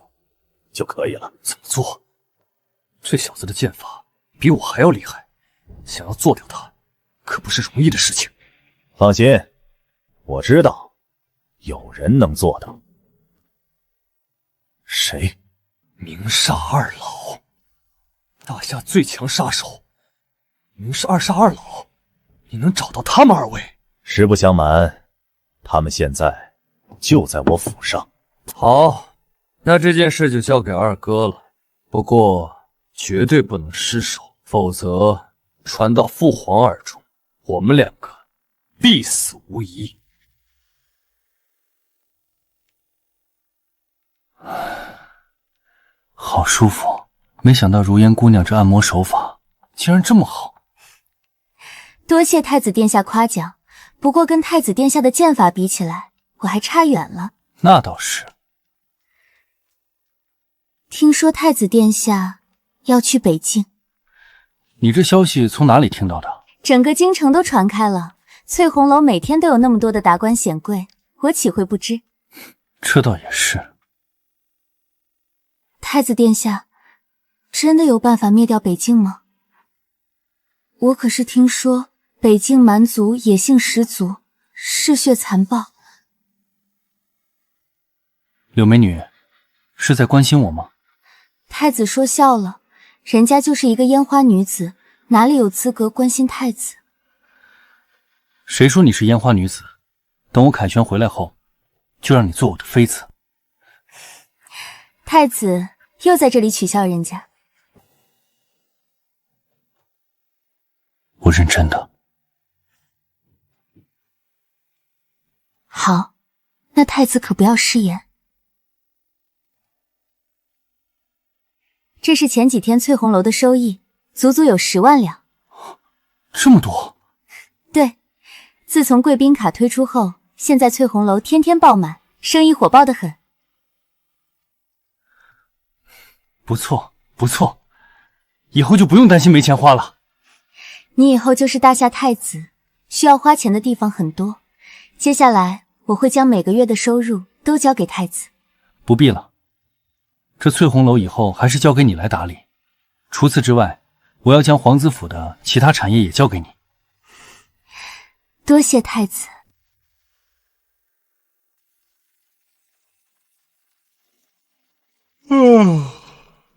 就可以了。怎么做？这小子的剑法比我还要厉害，想要做掉他可不是容易的事情。放心，我知道有人能做到。谁？明煞二老，大夏最强杀手，明是2煞2老，你能找到他们2位？实不相瞒，他们现在就在我府上。好，那这件事就交给二哥了。不过绝对不能失手，否则传到父皇耳中，我们2个必死无疑。好舒服，没想到如烟姑娘这按摩手法竟然这么好。多谢太子殿下夸奖，不过跟太子殿下的剑法比起来，我还差远了。那倒是。听说太子殿下要去北境，你这消息从哪里听到的？整个京城都传开了，翠红楼每天都有那么多的达官显贵，我岂会不知？这倒也是。太子殿下真的有办法灭掉北境吗？我可是听说北境蛮族野性十足，嗜血残暴。柳美女，是在关心我吗？太子说笑了，人家就是一个烟花女子，哪里有资格关心太子？谁说你是烟花女子？等我凯旋回来后，就让你做我的妃子。太子又在这里取笑人家。我认真的。好，那太子可不要失言。这是前几天翠红楼的收益，足足有10万两。这么多？对，自从贵宾卡推出后，现在翠红楼天天爆满，生意火爆得很。不错，不错，以后就不用担心没钱花了。你以后就是大夏太子，需要花钱的地方很多。接下来我会将每个月的收入都交给太子。不必了，这翠红楼以后还是交给你来打理。除此之外，我要将皇子府的其他产业也交给你。多谢太子。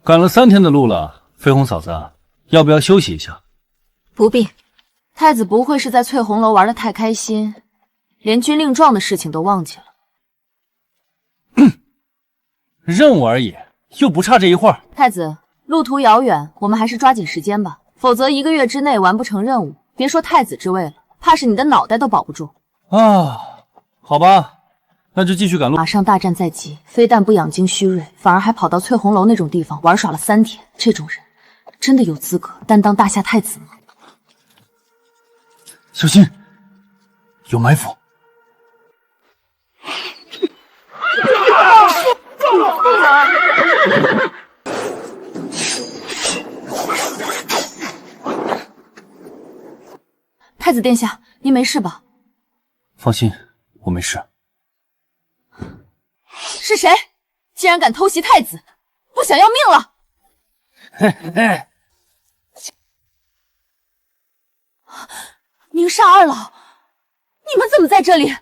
赶了3天的路了，绯红嫂子，要不要休息一下？不必，太子不会是在翠红楼玩得太开心，连军令状的事情都忘记了。任务而已，又不差这一会儿。太子，路途遥远，我们还是抓紧时间吧，否则1个月之内完不成任务，别说太子之位了，怕是你的脑袋都保不住。啊，好吧，那就继续赶路。马上大战在即，非但不养精蓄锐，反而还跑到翠红楼那种地方玩耍了3天，这种人真的有资格担当大夏太子吗？小心，有埋伏！太子殿下，您没事吧？放心，我没事。是谁？竟然敢偷袭太子！不想要命了！明煞二老，你们怎么在这里？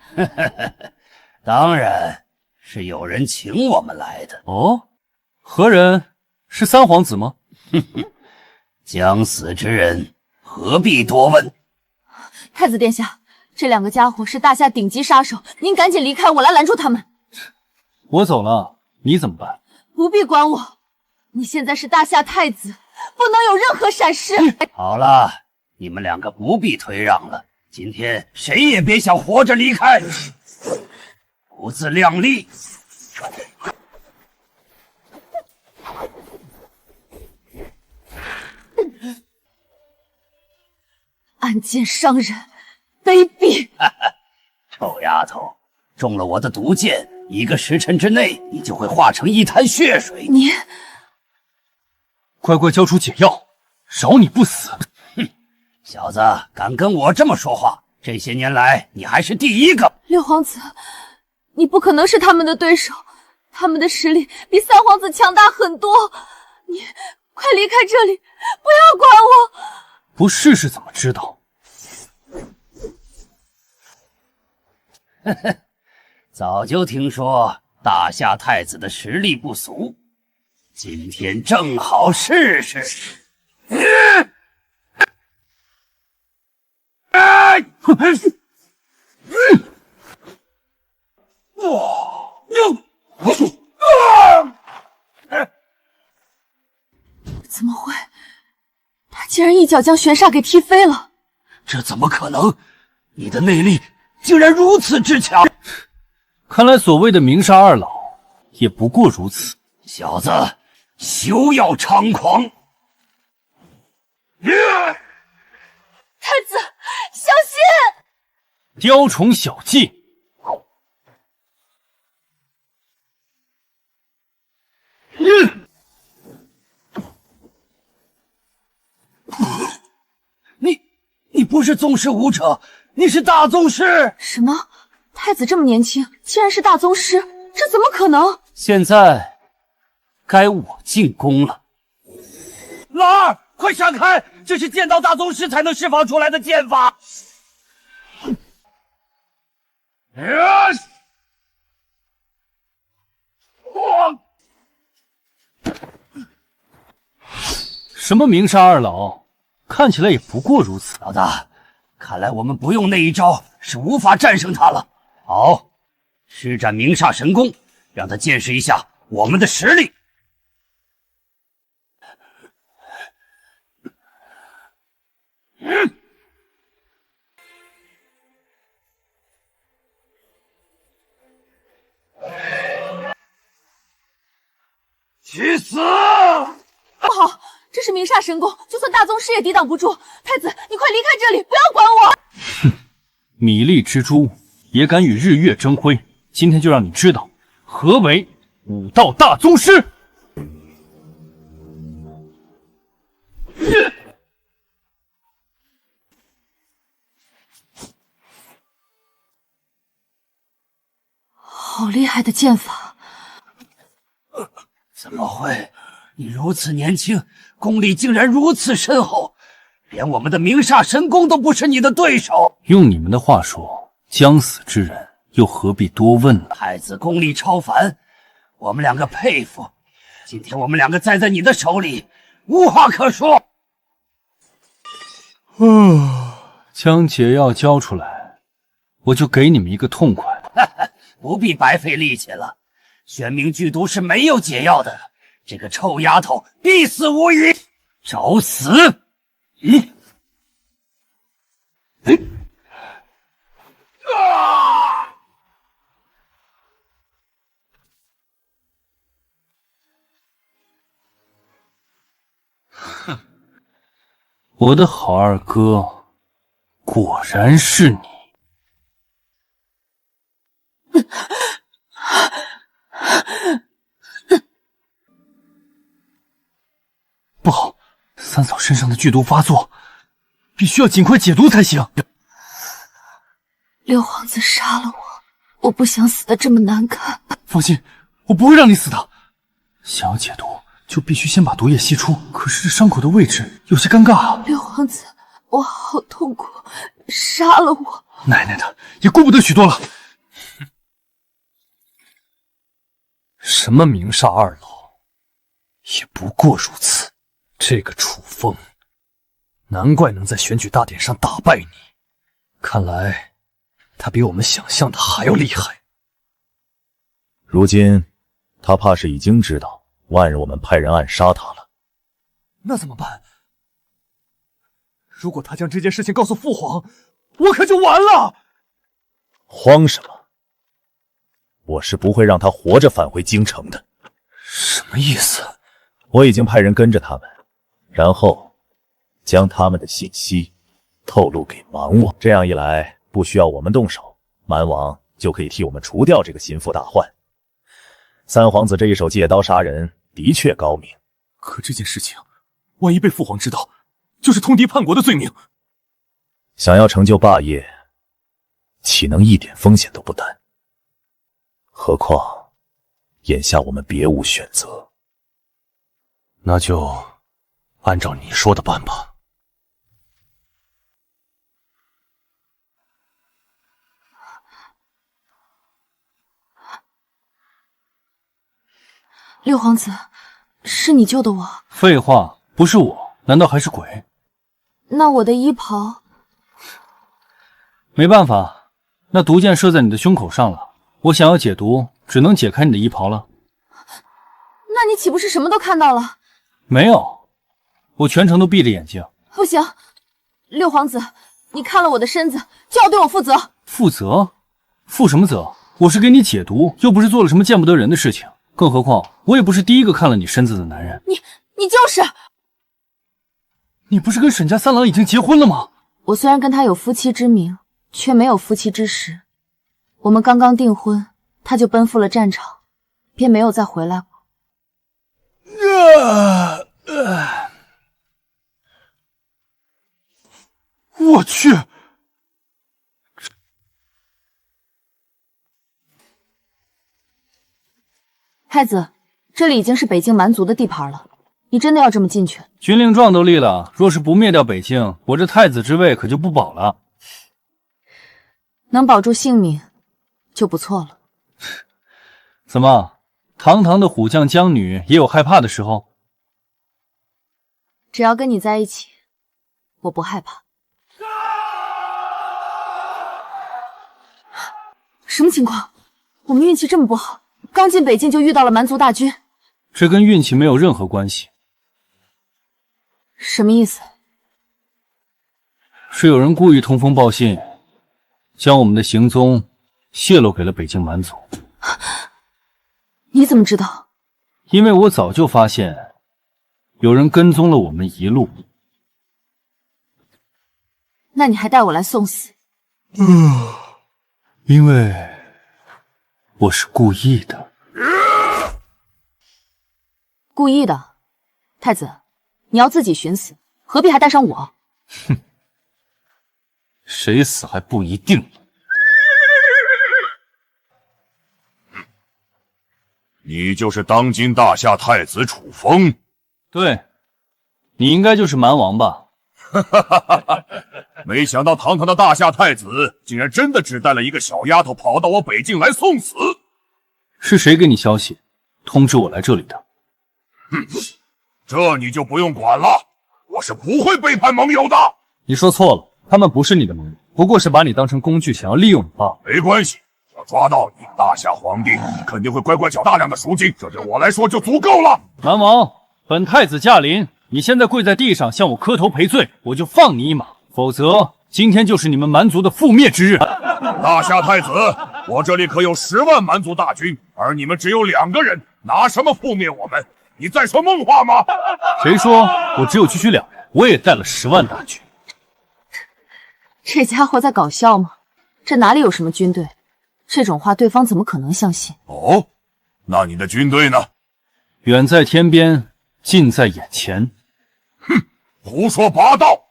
当然是有人请我们来的。哦，何人？是三皇子吗？将死之人何必多问？太子殿下，这2个家伙是大夏顶级杀手，您赶紧离开，我来拦住他们。我走了，你怎么办？不必管我，你现在是大夏太子，不能有任何闪失。好了，你们2个不必退让了，今天谁也别想活着离开，不自量力！暗箭伤人，卑鄙！臭丫头，中了我的毒箭，1个时辰之内，你就会化成一滩血水。你乖乖交出解药，饶你不死！哼，小子，敢跟我这么说话，这些年来你还是第一个。六皇子，你不可能是他们的对手，他们的实力比三皇子强大很多。你快离开这里，不要管我！不试试怎么知道？早就听说大夏太子的实力不俗，今天正好试试。怎么会？他竟然一脚将玄煞给踢飞了！这怎么可能？你的内力竟然如此之强！看来所谓的明煞二老也不过如此。小子，休要猖狂！太子，小心！雕虫小技！你不是宗师武者，你是大宗师！什么？太子这么年轻，竟然是大宗师，这怎么可能？现在该我进攻了。老二，快闪开！这是剑道大宗师才能释放出来的剑法。什么明煞二老？看起来也不过如此。老大，看来我们不用那一招是无法战胜他了。好，施展明煞神功，让他见识一下我们的实力。去死！不好，这是明煞神功，就算大宗师也抵挡不住。太子，你快离开这里，不要管我！哼，米粒之珠也敢与日月争辉，今天就让你知道何为武道大宗师！好厉害的剑法！怎么会？你如此年轻，功力竟然如此深厚，连我们的明煞神功都不是你的对手。用你们的话说，将死之人又何必多问呢？太子功力超凡，我们两个佩服。今天我们两个栽在你的手里，无话可说。将解药交出来，我就给你们一个痛快。不必白费力气了，玄冥剧毒是没有解药的，这个臭丫头必死无疑。找死！哼，我的好二哥，果然是你。不好，三嫂身上的剧毒发作，必须要尽快解毒才行。六皇子杀了我，我不想死的这么难看。放心，我不会让你死的。想要解毒，就必须先把毒液吸出。可是这伤口的位置有些尴尬啊。六皇子，我好痛苦，杀了我！奶奶的，也顾不得许多了。什么明煞二老，也不过如此。这个楚风，难怪能在选举大典上打败你。看来他比我们想象的还要厉害。如今他怕是已经知道万日我们派人暗杀他了。那怎么办？如果他将这件事情告诉父皇，我可就完了。慌什么？我是不会让他活着返回京城的。什么意思？我已经派人跟着他们，然后将他们的信息透露给蛮王。这样一来，不需要我们动手，蛮王就可以替我们除掉这个心腹大患。三皇子这一手借刀杀人的确高明，可这件事情万一被父皇知道，就是通敌叛国的罪名。想要成就霸业，岂能一点风险都不担？何况眼下我们别无选择。那就按照你说的办吧。六皇子，是你救的我？废话，不是我，难道还是鬼？那我的衣袍……没办法，那毒箭射在你的胸口上了。我想要解毒，只能解开你的衣袍了。那你岂不是什么都看到了？没有，我全程都闭着眼睛。不行，六皇子，你看了我的身子，就要对我负责。负责？负什么责？我是给你解毒，又不是做了什么见不得人的事情。更何况，我也不是第一个看了你身子的男人。你就是……你不是跟沈家三郎已经结婚了吗？我虽然跟他有夫妻之名，却没有夫妻之实。我们刚刚订婚，他就奔赴了战场，便没有再回来过。我去！太子，这里已经是北境蛮族的地盘了，你真的要这么进去？军令状都立了，若是不灭掉北境，我这太子之位可就不保了。能保住性命就不错了。怎么，堂堂的虎将将女也有害怕的时候？只要跟你在一起，我不害怕。什么情况？我们运气这么不好，刚进北境就遇到了蛮族大军。这跟运气没有任何关系。什么意思？是有人故意通风报信，将我们的行踪泄露给了北境蛮族。你怎么知道？因为我早就发现有人跟踪了我们一路。那你还带我来送死？因为我是故意的。故意的？太子，你要自己寻死，何必还带上我？哼，谁死还不一定。你就是当今大夏太子楚风？对，你应该就是蛮王吧？没想到堂堂的大夏太子，竟然真的只带了一个小丫头跑到我北境来送死。是谁给你消息，通知我来这里的？哼，这你就不用管了，我是不会背叛盟友的。你说错了，他们不是你的盟友，不过是把你当成工具，想要利用你罢了。没关系，要抓到你，大夏皇帝肯定会乖乖缴大量的赎金，这对我来说就足够了。蛮王，本太子驾临，你现在跪在地上向我磕头赔罪，我就放你一马，否则今天就是你们蛮族的覆灭之日。大夏太子，我这里可有10万蛮族大军，而你们只有2个人，拿什么覆灭我们？你在说梦话吗？谁说我只有区区2人？我也带了10万大军。这家伙在搞笑吗？这哪里有什么军队？这种话对方怎么可能相信？哦，那你的军队呢？远在天边，近在眼前。哼，胡说八道！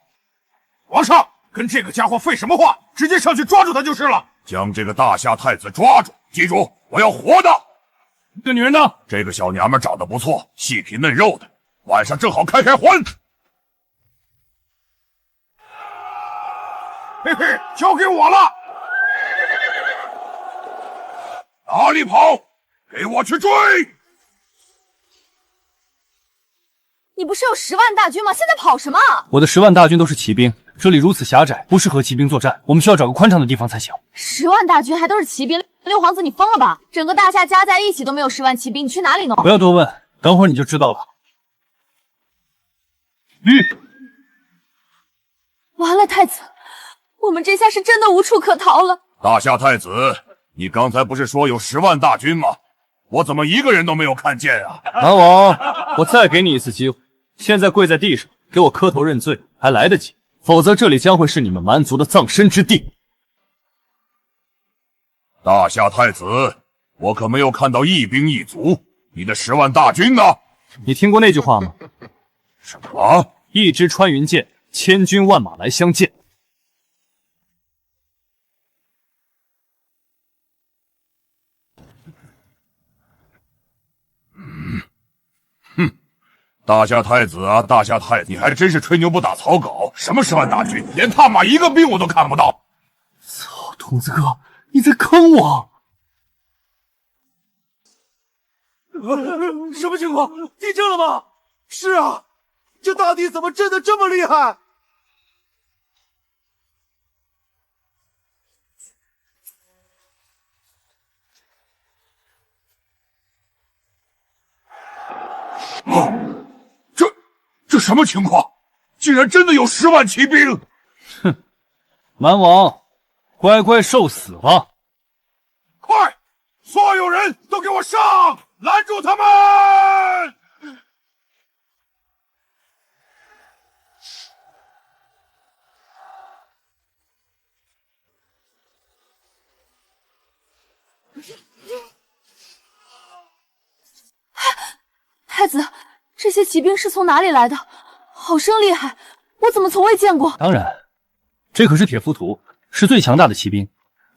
皇上，跟这个家伙废什么话？直接上去抓住他就是了。将这个大夏太子抓住，记住，我要活的。这女人呢？这个小娘们长得不错，细皮嫩肉的，晚上正好开开荤。嘿嘿，交给我了。哪里跑？给我去追！你不是有10万大军吗？现在跑什么？我的10万大军都是骑兵，这里如此狭窄，不适合骑兵作战，我们需要找个宽敞的地方才行。10万大军还都是骑兵？六皇子，你疯了吧？整个大夏加在一起都没有10万骑兵，你去哪里弄？不要多问，等会儿你就知道了。完了，太子，我们这下是真的无处可逃了。大夏太子，你刚才不是说有10万大军吗？我怎么一个人都没有看见啊？蛮王，我再给你一次机会，现在跪在地上给我磕头认罪还来得及，否则这里将会是你们蛮族的葬身之地。大夏太子，我可没有看到一兵一卒，你的10万大军呢？你听过那句话吗？什么？一支穿云箭，千军万马来相见。大夏太子啊，大夏太子，你还真是吹牛不打草稿！什么10万大军，连他妈一个兵我都看不到！操，童子哥，你在坑我！什么情况？地震了吗？是啊，这大地怎么震得这么厉害？这什么情况？竟然真的有10万骑兵！哼，蛮王，乖乖受死吧！快，所有人都给我上！拦住他们！太子，这些骑兵是从哪里来的？好生厉害，我怎么从未见过？当然，这可是铁浮屠，是最强大的骑兵。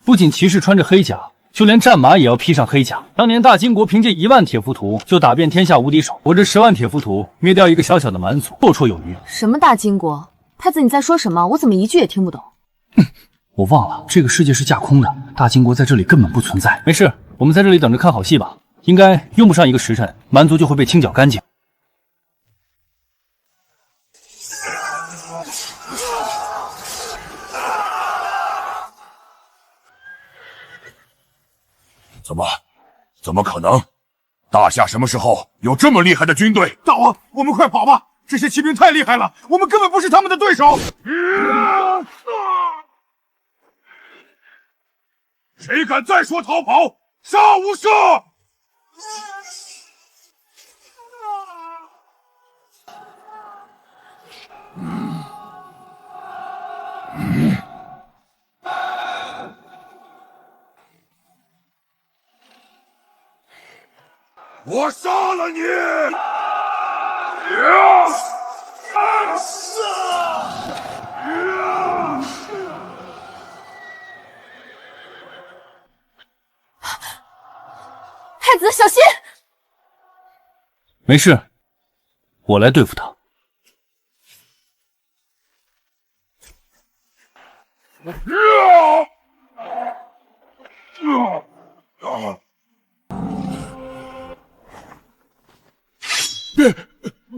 不仅骑士穿着黑甲，就连战马也要披上黑甲。当年大金国凭借1万铁浮屠就打遍天下无敌手，我这10万铁浮屠灭掉一个小小的蛮族，绰绰有余。什么大金国？太子你在说什么？我怎么一句也听不懂？我忘了，这个世界是架空的，大金国在这里根本不存在。没事，我们在这里等着看好戏吧。应该用不上1个时辰，蛮族就会被清剿干净。怎么可能？大夏什么时候有这么厉害的军队？大王，我们快跑吧！这些骑兵太厉害了，我们根本不是他们的对手。谁敢再说逃跑，杀无赦！我杀了你！太子，小心！没事，我来对付他。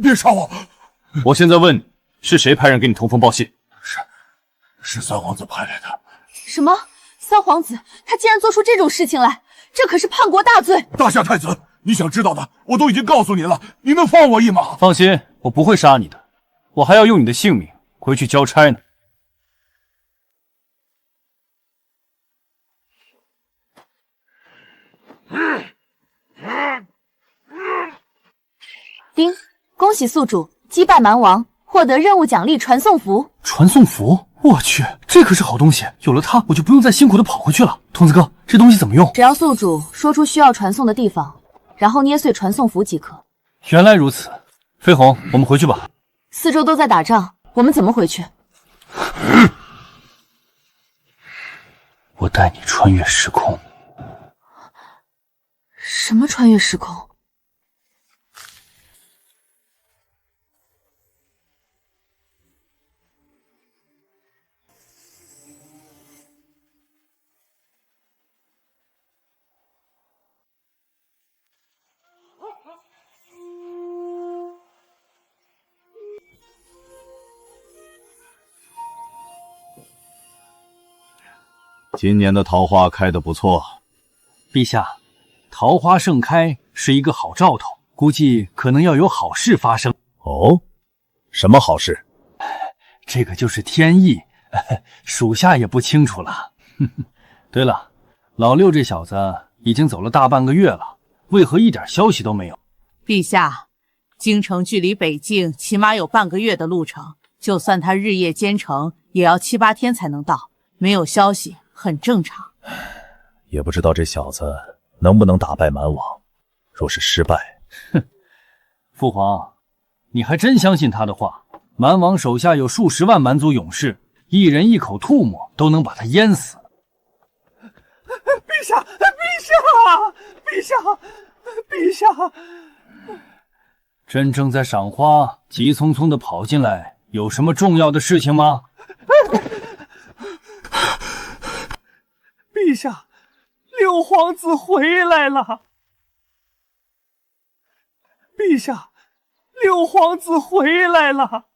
别杀我！我现在问你，是谁派人给你通风报信？是三皇子派来的。什么？三皇子？他竟然做出这种事情来，这可是叛国大罪！大夏太子，你想知道的我都已经告诉你了，你能放我一马？放心，我不会杀你的，我还要用你的性命回去交差呢。丁，恭喜宿主击败蛮王，获得任务奖励传送符。传送符？我去，这可是好东西，有了它，我就不用再辛苦的跑回去了。童子哥，这东西怎么用？只要宿主说出需要传送的地方，然后捏碎传送符即可。原来如此，飞鸿，我们回去吧。四周都在打仗，我们怎么回去？我带你穿越时空。什么穿越时空？今年的桃花开得不错。陛下，桃花盛开是一个好兆头，估计可能要有好事发生。哦，什么好事？这个就是天意，属下也不清楚了。对了，老六这小子已经走了大半个月了，为何一点消息都没有？陛下，京城距离北境起码有半个月的路程，就算他日夜兼程，也要7、8天才能到，没有消息很正常。也不知道这小子能不能打败蛮王，若是失败，父皇，你还真相信他的话？蛮王手下有数十万蛮族勇士，一人一口吐沫都能把他淹死。陛下，陛下，陛下，陛下！朕正在赏花，急匆匆的跑进来，有什么重要的事情吗？陛下，六皇子回来了！陛下，六皇子回来了！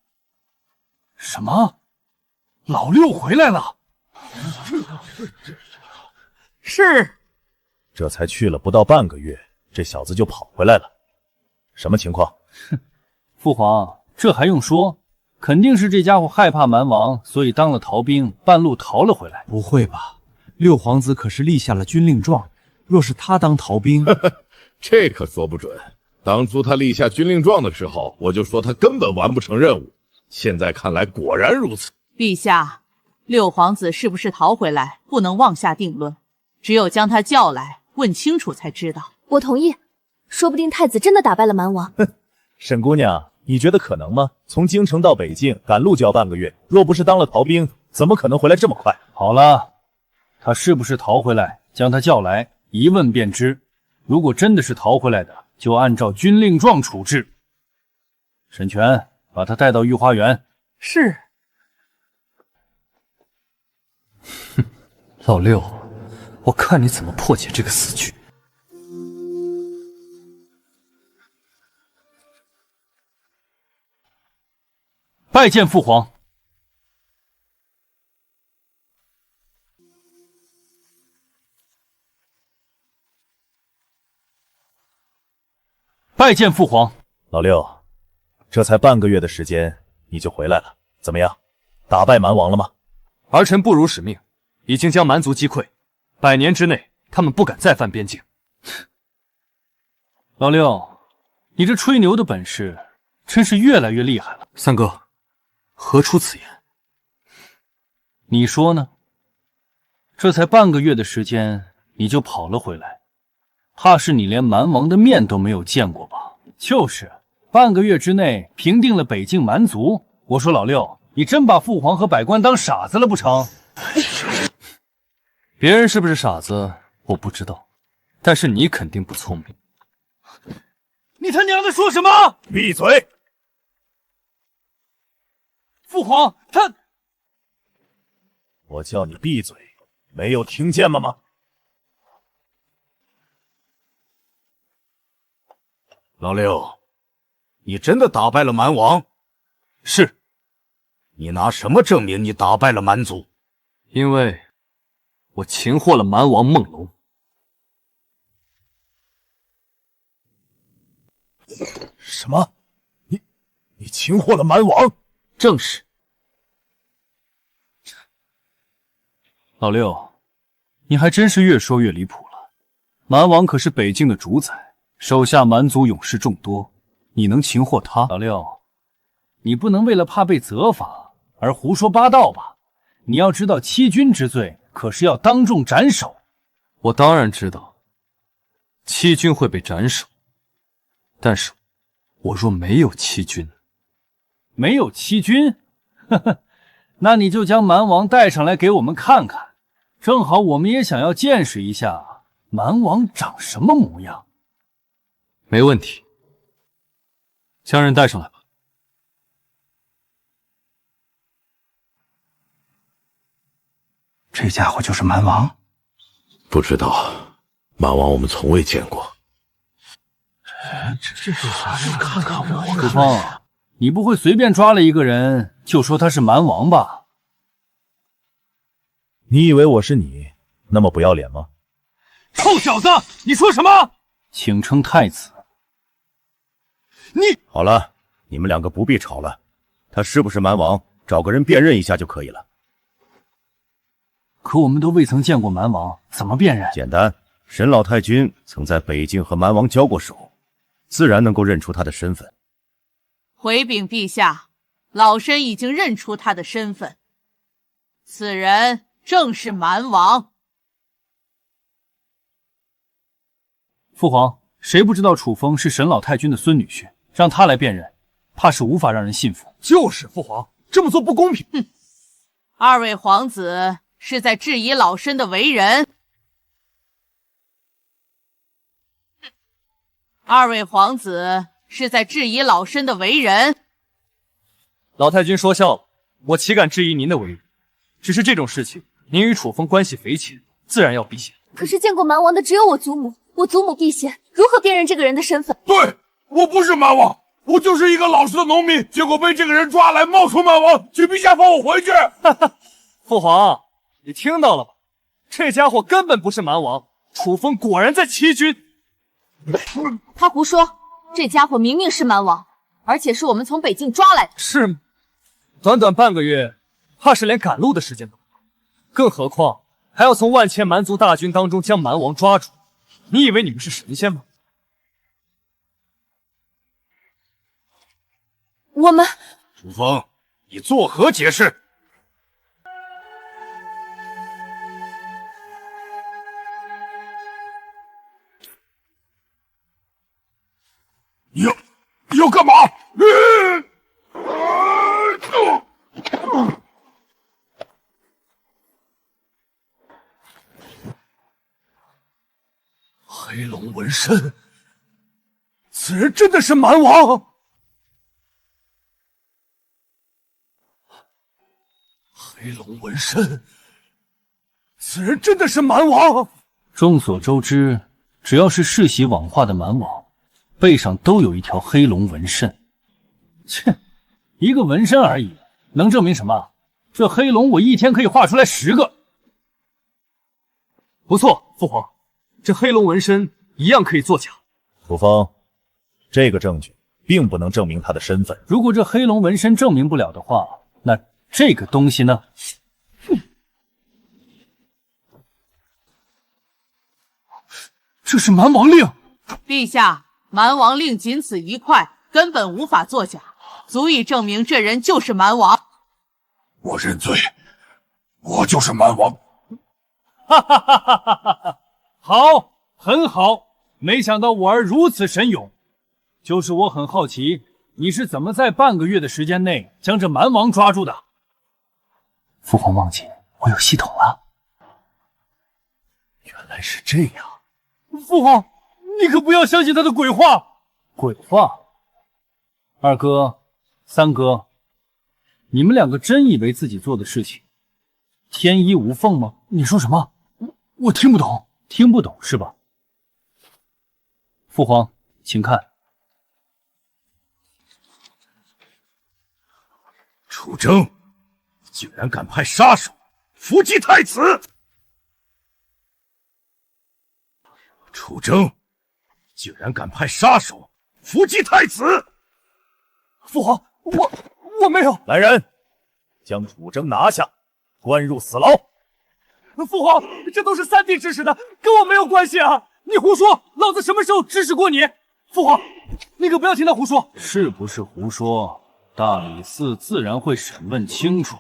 什么？老六回来了？是。这才去了不到半个月，这小子就跑回来了，什么情况？父皇，这还用说？肯定是这家伙害怕蛮王，所以当了逃兵，半路逃了回来。不会吧？六皇子可是立下了军令状，若是他当逃兵，这可说不准。当初他立下军令状的时候，我就说他根本完不成任务。现在看来果然如此。陛下，六皇子是不是逃回来，不能妄下定论，只有将他叫来问清楚才知道。我同意，说不定太子真的打败了蛮王。沈姑娘，你觉得可能吗？从京城到北境赶路就要半个月，若不是当了逃兵，怎么可能回来这么快？好了，他是不是逃回来，将他叫来一问便知。如果真的是逃回来的，就按照军令状处置。沈泉，把他带到御花园。是。哼，老六，我看你怎么破解这个死局。拜见父皇。拜见父皇。老六，这才半个月的时间你就回来了，怎么样？打败蛮王了吗？儿臣不辱使命，已经将蛮族击溃，100年之内他们不敢再犯边境。老六，你这吹牛的本事真是越来越厉害了。三哥，何出此言？你说呢？这才半个月的时间，你就跑了回来，怕是你连蛮王的面都没有见过吧？就是，半个月之内平定了北境蛮族。我说老六，你真把父皇和百官当傻子了不成？别人是不是傻子我不知道，但是你肯定不聪明。你他娘的说什么？闭嘴！父皇，他……我叫你闭嘴，没有听见了吗？老六，你真的打败了蛮王？是。你拿什么证明你打败了蛮族？因为我擒获了蛮王梦龙。什么？你擒获了蛮王？正是。老六，你还真是越说越离谱了。蛮王可是北境的主宰，手下蛮族勇士众多，你能擒获他？老六，你不能为了怕被责罚而胡说八道吧？你要知道欺君之罪可是要当众斩首。我当然知道，欺君会被斩首，但是我若没有欺君，没有欺君，呵呵，那你就将蛮王带上来给我们看看，正好我们也想要见识一下蛮王长什么模样。没问题，将人带上来吧。这家伙就是蛮王？不知道，蛮王我们从未见过。这看看我！楚风，你不会随便抓了一个人就说他是蛮王吧？你以为我是你那么不要脸吗？臭小子，你说什么？请称太子。你好了，你们两个不必吵了。他是不是蛮王，找个人辨认一下就可以了。可我们都未曾见过蛮王，怎么辨认？简单，沈老太君曾在北境和蛮王交过手，自然能够认出他的身份。回禀陛下，老身已经认出他的身份，此人正是蛮王。父皇，谁不知道楚风是沈老太君的孙女婿？让他来辨认，怕是无法让人信服。就是父皇，这么做不公平。哼，二位皇子是在质疑老身的为人。二位皇子是在质疑老身的为人。老太君说笑了，我岂敢质疑您的为人？只是这种事情，您与楚风关系匪浅，自然要避嫌。可是见过蛮王的只有我祖母，我祖母避嫌，如何辨认这个人的身份？对，我不是蛮王，我就是一个老实的农民，结果被这个人抓来冒充蛮王，请陛下放我回去。父皇，你听到了吧？这家伙根本不是蛮王，楚风果然在欺君。他胡说，这家伙明明是蛮王，而且是我们从北境抓来的。是吗？短短半个月，怕是连赶路的时间都没有，更何况还要从万千蛮族大军当中将蛮王抓住。你以为你们是神仙吗？我们……楚风，你作何解释？你要干嘛？黑龙纹身，此人真的是蛮王？黑龙纹身，此人真的是蛮王？众所周知，只要是世袭枉化的蛮王，背上都有一条黑龙纹身。切，一个纹身而已，能证明什么？这黑龙我一天可以画出来10个。不错，父皇，这黑龙纹身一样可以作假。楚风，这个证据并不能证明他的身份。如果这黑龙纹身证明不了的话，那这个东西呢？这是蛮王令。陛下，蛮王令仅此一块，根本无法作假，足以证明这人就是蛮王。我认罪，我就是蛮王。哈哈哈哈哈哈！好，很好，没想到我儿如此神勇。就是我很好奇，你是怎么在半个月的时间内将这蛮王抓住的？父皇忘记我有系统了。原来是这样。父皇，你可不要相信他的鬼话。鬼话？二哥、三哥，你们两个真以为自己做的事情天衣无缝吗？你说什么？我听不懂。听不懂是吧？父皇，请看。楚征竟然敢派杀手伏击太子！楚征竟然敢派杀手伏击太子！父皇，我没有。来人，将楚征拿下，关入死牢。父皇，这都是三弟指使的，跟我没有关系啊！你胡说，老子什么时候指使过你？父皇，你可不要听他胡说。是不是胡说？大理寺自然会审问清楚。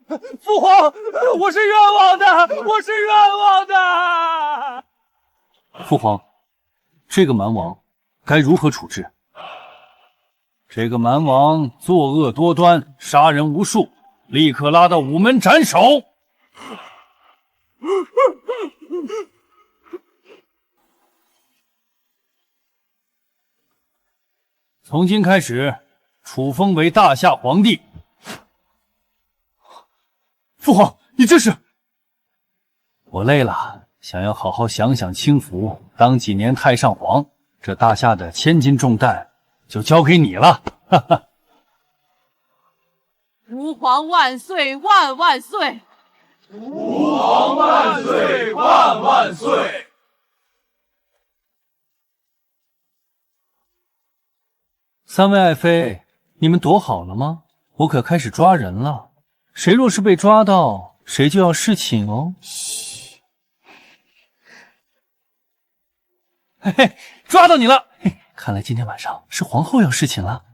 父皇，我是冤枉的，我是冤枉的。父皇，这个蛮王该如何处置？这个蛮王作恶多端，杀人无数，立刻拉到午门斩首。从今开始，处封为大夏皇帝。父皇，你这是……我累了，想要好好享享清福，当几年太上皇，这大夏的千斤重担就交给你了。哈哈。吾皇万岁万万岁！吾皇万岁万万岁！三位爱妃，你们躲好了吗？我可开始抓人了，谁若是被抓到，谁就要侍寝哦。嘘，嘿嘿，抓到你了！嘿，看来今天晚上是皇后要侍寝了。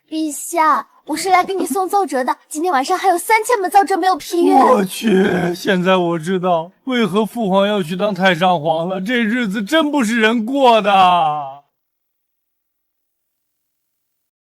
陛下，我是来给你送奏折的，今天晚上还有3000本奏折没有批阅。我去，现在我知道为何父皇要去当太上皇了，这日子真不是人过的。